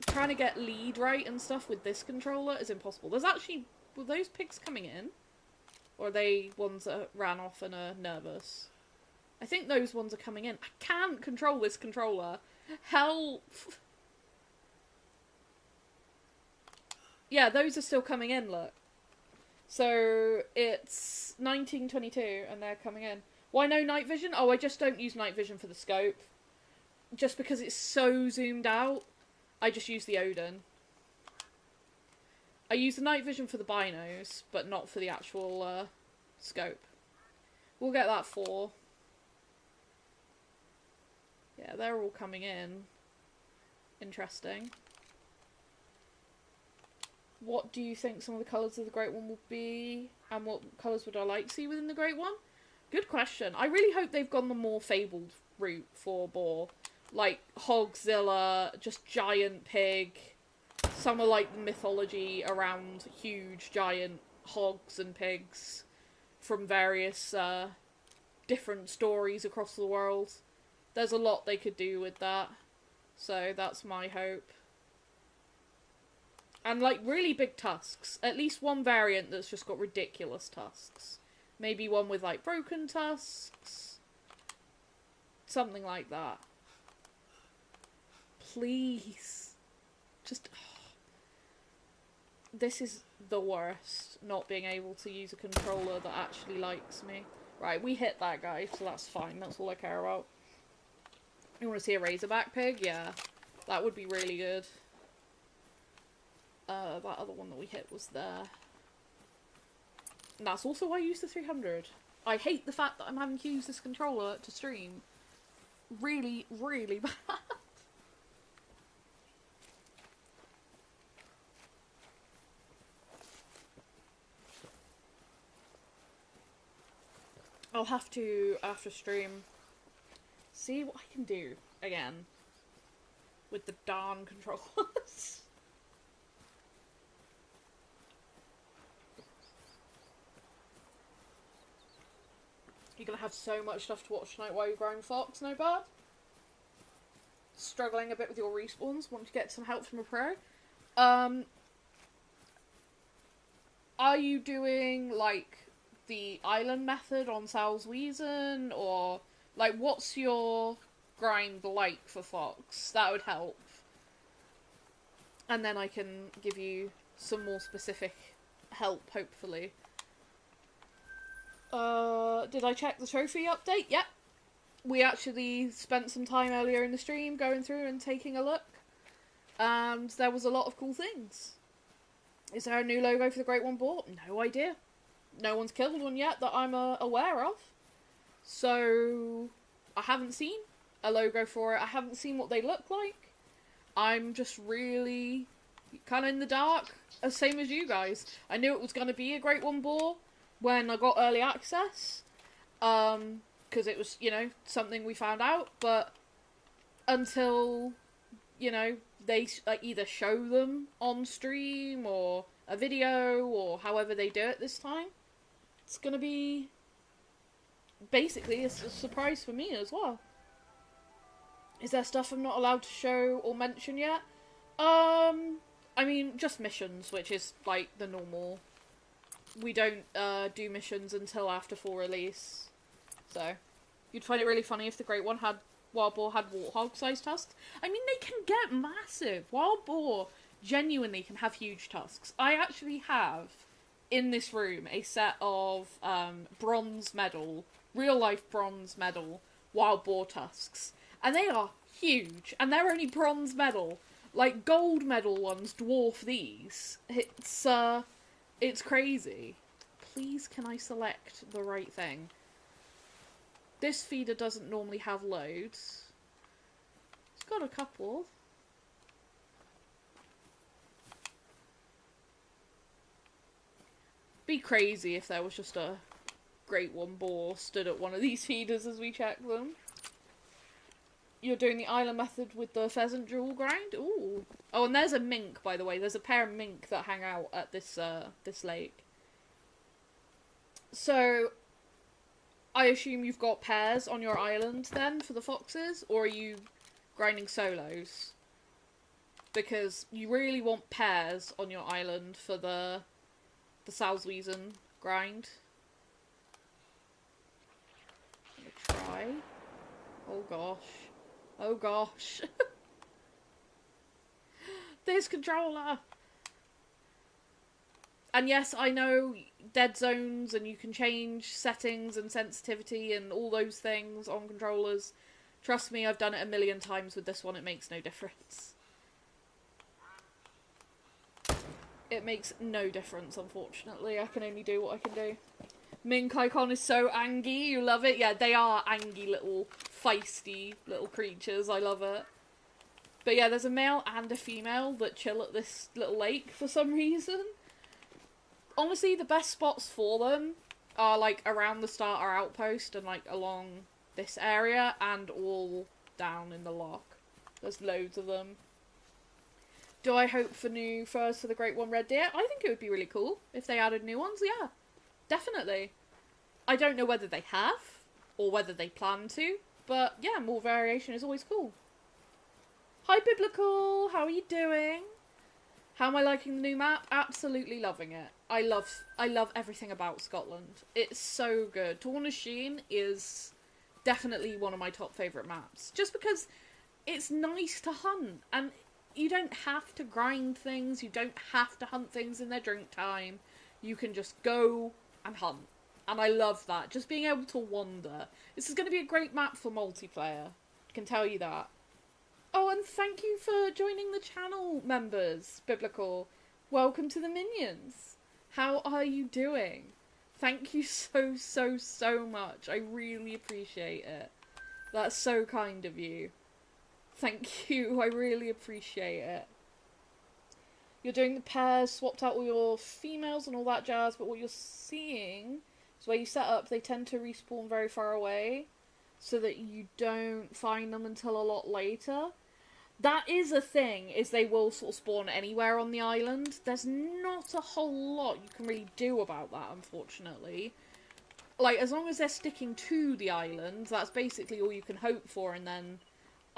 trying to get lead right and stuff with this controller is impossible. There's actually... Were those pigs coming in? Or are they ones that ran off and are nervous? I think those ones are coming in. I can't control this controller. Help! Yeah, those are still coming in, look. So, it's 1922 and they're coming in. Why no night vision? Oh, I just don't use night vision for the scope. Just because it's so zoomed out, I just use the Odin. I use the night vision for the binos, but not for the actual scope. We'll get that 4. Yeah, they're all coming in. Interesting. What do you think some of the colours of the Great One will be? And what colours would I like to see within the Great One? Good question. I really hope they've gone the more fabled route for boar. Like Hogzilla, just giant pig. Some are like the mythology around huge giant hogs and pigs from various different stories across the world. There's a lot they could do with that. So that's my hope. And like really big tusks. At least one variant that's just got ridiculous tusks. Maybe one with like broken tusks. Something like that. Please. Just... Oh. This is the worst, not being able to use a controller that actually likes me. Right, we hit that guy, so that's fine. That's all I care about. You want to see a razorback pig? Yeah. That would be really good. That other one that we hit was there. And that's also why I used the 300. I hate the fact that I'm having to use this controller to stream. Really, really bad. I'll have to, after stream, see what I can do again with the darn controllers. You're gonna have so much stuff to watch tonight while you're growing fox, no bad? Struggling a bit with your respawns, want to get some help from a pro? Are you doing, like, the island method on Salzwiesen, or, like, what's your grind like for fox? That would help. And then I can give you some more specific help, hopefully. Did I check the trophy update? Yep. We actually spent some time earlier in the stream going through and taking a look. And there was a lot of cool things. Is there a new logo for the Great One Boar? No idea. No one's killed one yet that I'm aware of. So, I haven't seen a logo for it. I haven't seen what they look like. I'm just really kind of in the dark, same as you guys. I knew it was going to be a Great One Boar when I got early access. Because it was, you know, something we found out. But until, you know, they like either show them on stream or a video or however they do it this time, it's gonna be basically a surprise for me as well. Is there stuff I'm not allowed to show or mention yet? I mean, just missions, which is like the normal. We don't do missions until after full release. So, you'd find it really funny if the Great One had Wild Boar had warthog-sized tusks. I mean, they can get massive. Wild Boar genuinely can have huge tusks. I actually have, in this room, a set of bronze medal, real-life bronze medal Wild Boar tusks. And they are huge. And they're only bronze medal. Like, gold medal ones dwarf these. It's crazy. Please, can I select the right thing? This feeder doesn't normally have loads. It's got a couple. Be crazy if there was just a Great One Boar stood at one of these feeders as we check them. You're doing the island method with the pheasant jewel grind? Ooh. Oh, and there's a mink, by the way. There's a pair of mink that hang out at this lake. So, I assume you've got pairs on your island then for the foxes, or are you grinding solos? Because you really want pairs on your island for the Salzwiesen grind. I'm gonna try. Oh gosh. Oh gosh. This controller! And yes, I know dead zones and you can change settings and sensitivity and all those things on controllers. Trust me, I've done it a million times with this one, it makes no difference. It makes no difference, unfortunately. I can only do what I can do. Mink icon is so angy, you love it? Yeah, they are angy little, feisty little creatures, I love it. But yeah, there's a male and a female that chill at this little lake for some reason. Honestly, the best spots for them are, like, around the starter outpost and, like, along this area and all down in the loch. There's loads of them. Do I hope for new furs for the Great One Red Deer? I think it would be really cool if they added new ones, yeah. Definitely. I don't know whether they have, or whether they plan to, but yeah, more variation is always cool. Hi Biblical, how are you doing? How am I liking the new map? Absolutely loving it. I love everything about Scotland. It's so good. Torna Sheen is definitely one of my top favourite maps. Just because it's nice to hunt, and you don't have to grind things, you don't have to hunt things in their drink time. You can just go and hunt. And I love that. Just being able to wander. This is going to be a great map for multiplayer. I can tell you that. Oh, and thank you for joining the channel, members, Biblical. Welcome to the Minions. How are you doing? Thank you so much. I really appreciate it. That's so kind of you. Thank you. I really appreciate it. You're doing the pairs, swapped out all your females and all that jazz, but what you're seeing is where you set up, they tend to respawn very far away, so that you don't find them until a lot later. That is a thing, is they will sort of spawn anywhere on the island. There's not a whole lot you can really do about that, unfortunately. Like, as long as they're sticking to the island, that's basically all you can hope for, and then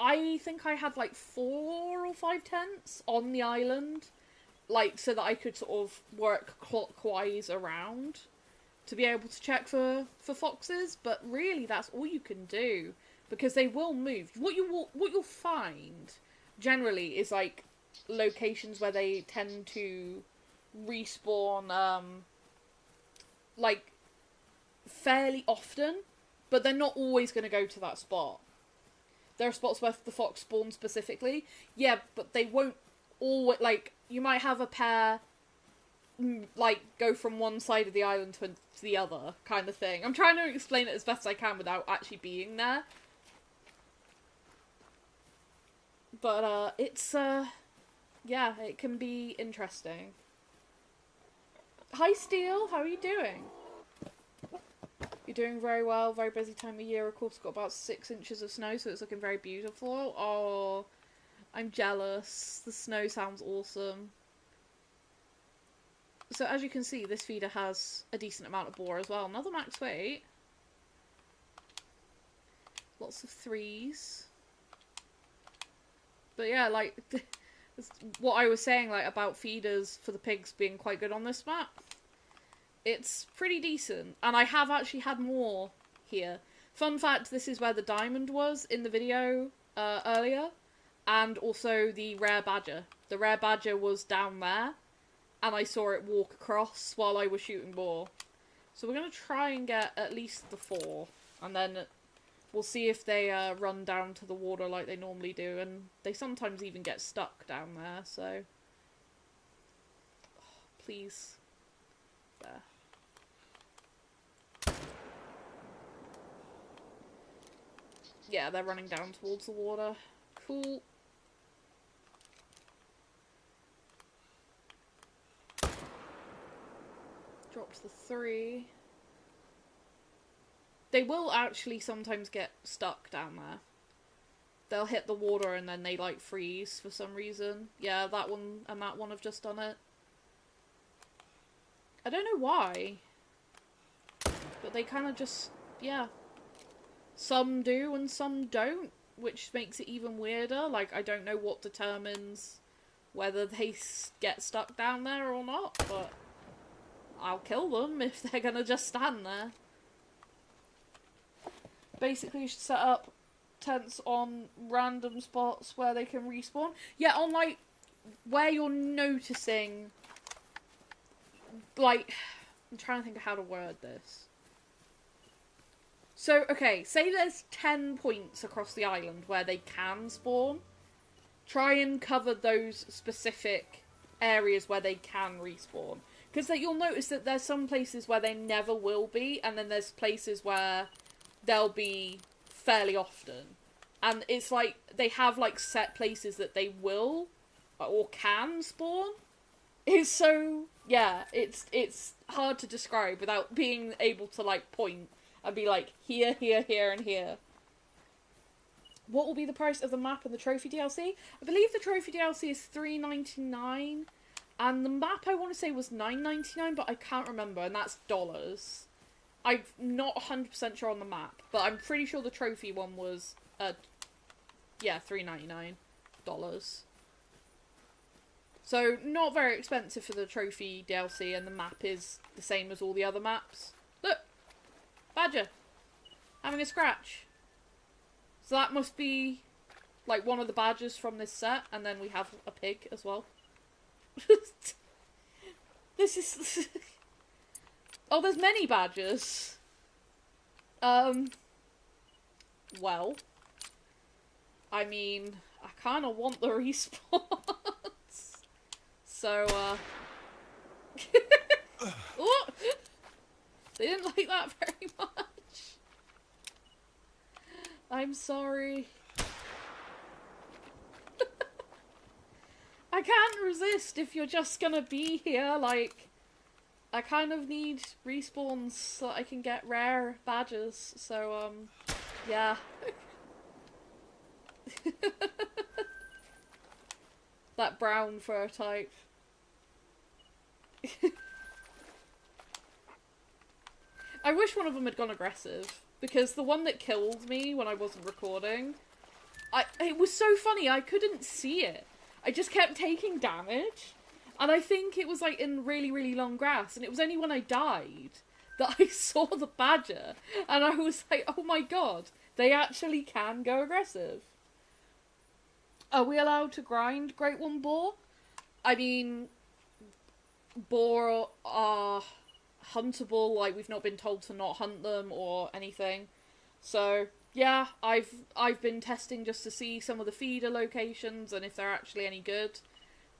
I think I had like 4 or 5 tents on the island, like, so that I could sort of work clockwise around to be able to check for foxes, but really that's all you can do, because they will move. What you'll find generally is like locations where they tend to respawn like fairly often, but they're not always going to go to that spot. There are spots where the fox spawns specifically, yeah, but they won't always, like, you might have a pair like go from one side of the island to the other kind of thing. I'm trying to explain it as best I can without actually being there. But, it's, yeah, it can be interesting. Hi, Steel, how are you doing? You're doing very well, very busy time of year, of course, got about 6 inches of snow, so it's looking very beautiful. Oh, I'm jealous. The snow sounds awesome. So, as you can see, this feeder has a decent amount of boar as well. Another max weight. Lots of 3s. But yeah, like, what I was saying, like, about feeders for the pigs being quite good on this map, it's pretty decent. And I have actually had more here. Fun fact, this is where the diamond was in the video earlier. And also the rare badger. The rare badger was down there. And I saw it walk across while I was shooting boar. So we're going to try and get at least the 4. And then we'll see if they run down to the water like they normally do, and they sometimes even get stuck down there, so... Oh, please. There. Yeah, they're running down towards the water. Cool. Drops the 3. They will actually sometimes get stuck down there. They'll hit the water and then they, like, freeze for some reason. Yeah, that one and that one have just done it. I don't know why. But they kind of just, yeah. Some do and some don't, which makes it even weirder. Like, I don't know what determines whether they get stuck down there or not, but I'll kill them if they're gonna just stand there. Basically, you should set up tents on random spots where they can respawn. Yeah, on, like, where you're noticing, like, I'm trying to think of how to word this. So, okay, say there's 10 points across the island where they can spawn. Try and cover those specific areas where they can respawn. Because you'll notice that there's some places where they never will be, and then there's places where they'll be fairly often. And it's like, they have, like, set places that they will or can spawn. It's so, yeah, it's hard to describe without being able to, like, point and be like, here, here, here, and here. What will be the price of the map and the trophy DLC? I believe the trophy DLC is $3.99, and the map I want to say was $9.99, but I can't remember, and that's dollars. I'm not 100% sure on the map, but I'm pretty sure the trophy one was, yeah, $3.99. So, not very expensive for the trophy DLC, and the map is the same as all the other maps. Look! Badger! Having a scratch. So that must be Like one of the badgers from this set, and then we have a pig as well. This is... Oh, there's many badgers. Well, I mean, I kind of want the respawns. So, oh! They didn't like that very much. I'm sorry. I can't resist if you're just gonna be here, like... I kind of need respawns so that I can get rare badges, so, yeah. That brown fur type. I wish one of them had gone aggressive, because the one that killed me when I wasn't recording, it was so funny, I couldn't see it. I just kept taking damage. And I think it was like in really, really long grass, and it was only when I died that I saw the badger, and I was like, oh my god, they actually can go aggressive. Are we allowed to grind Great One Boar? I mean, boar are huntable, like we've not been told to not hunt them or anything. So, yeah, I've been testing just to see some of the feeder locations and if they're actually any good.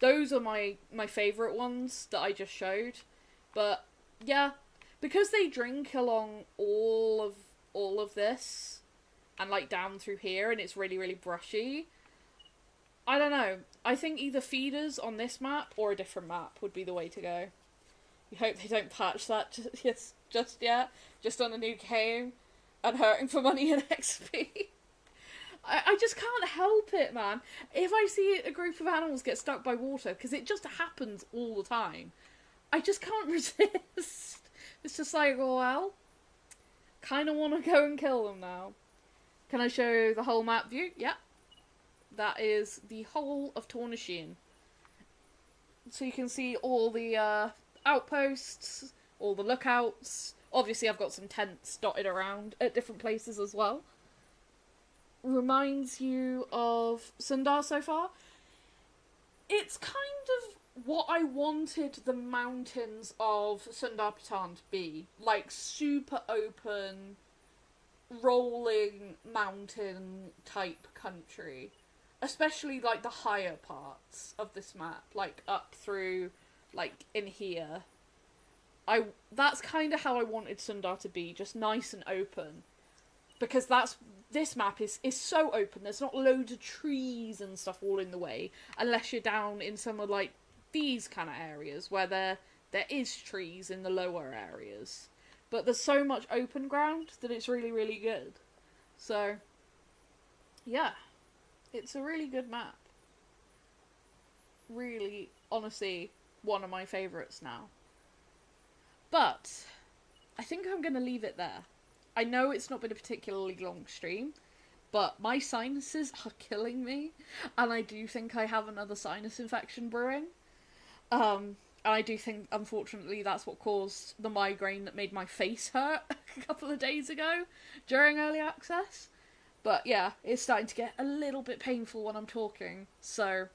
Those are my favourite ones that I just showed. But, yeah, because they drink along all of this, and, like, down through here, and it's really, really brushy, I don't know. I think either feeders on this map or a different map would be the way to go. We hope they don't patch that just yet, just on a new game, and hurting for money and XP. I just can't help it, man. If I see a group of animals get stuck by water, because it just happens all the time, I just can't resist. It's just like, oh, well, kind of want to go and kill them now. Can I show the whole map view? Yeah. That is the whole of Tornasheen. So you can see all the outposts, all the lookouts. Obviously, I've got some tents dotted around at different places as well. Reminds you of Sundar so far. It's kind of what I wanted the mountains of Sundar Patan to be. Like, super open, rolling mountain type country. Especially, like, the higher parts of this map. Like, up through, like, in here. That's kind of how I wanted Sundar to be. Just nice and open. Because this map is so open, there's not loads of trees and stuff all in the way, unless you're down in some of, like, these kind of areas, where there is trees in the lower areas. But there's so much open ground that it's really, really good. So, yeah. It's a really good map. Really, honestly, one of my favourites now. But, I think I'm going to leave it there. I know it's not been a particularly long stream, but my sinuses are killing me, and I do think I have another sinus infection brewing. And I do think, unfortunately, that's what caused the migraine that made my face hurt a couple of days ago during early access. But yeah, it's starting to get a little bit painful when I'm talking, so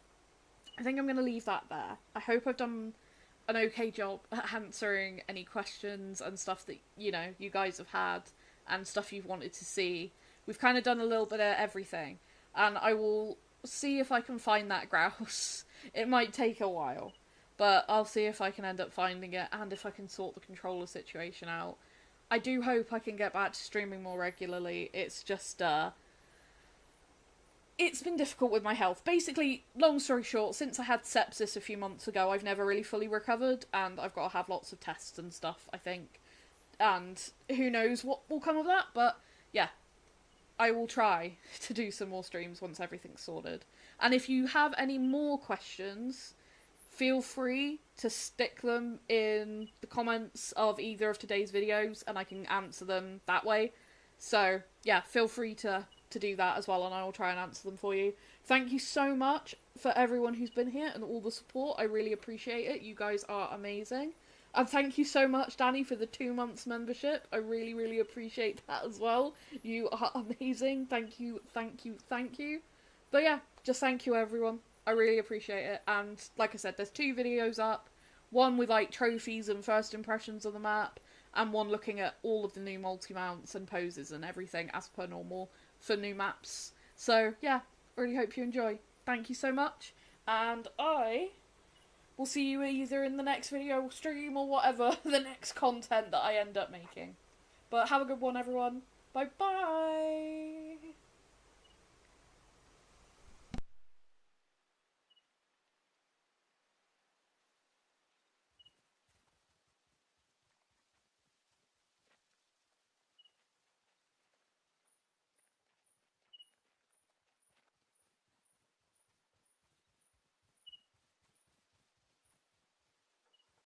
I think I'm going to leave that there. I hope I've done an okay job at answering any questions and stuff that, you know, you guys have had, and stuff you've wanted to see. We've kind of done a little bit of everything, and I will see if I can find that grouse. It might take a while, but I'll see if I can end up finding it, and if I can sort the controller situation out. I do hope I can get back to streaming more regularly. It's just, it's been difficult with my health. Basically, long story short, since I had sepsis a few months ago, I've never really fully recovered, and I've got to have lots of tests and stuff, I think. And who knows what will come of that, but yeah, I will try to do some more streams once everything's sorted. And if you have any more questions, feel free to stick them in the comments of either of today's videos, and I can answer them that way. So yeah, feel free to do that as well, and I will try and answer them for you. Thank you so much for everyone who's been here and all the support. I really appreciate it. You guys are amazing. And thank you so much, Danny, for the 2 months membership. I really, really appreciate that as well. You are amazing. Thank you, thank you, thank you. But yeah, just thank you everyone. I really appreciate it. And like I said, there's 2 videos up. One with like trophies and first impressions of the map, and one looking at all of the new multi-mounts and poses and everything as per normal for new maps. So yeah, really hope you enjoy. Thank you so much, and I will see you either in the next video, stream, or whatever the next content that I end up making. But have a good one, everyone. Bye bye!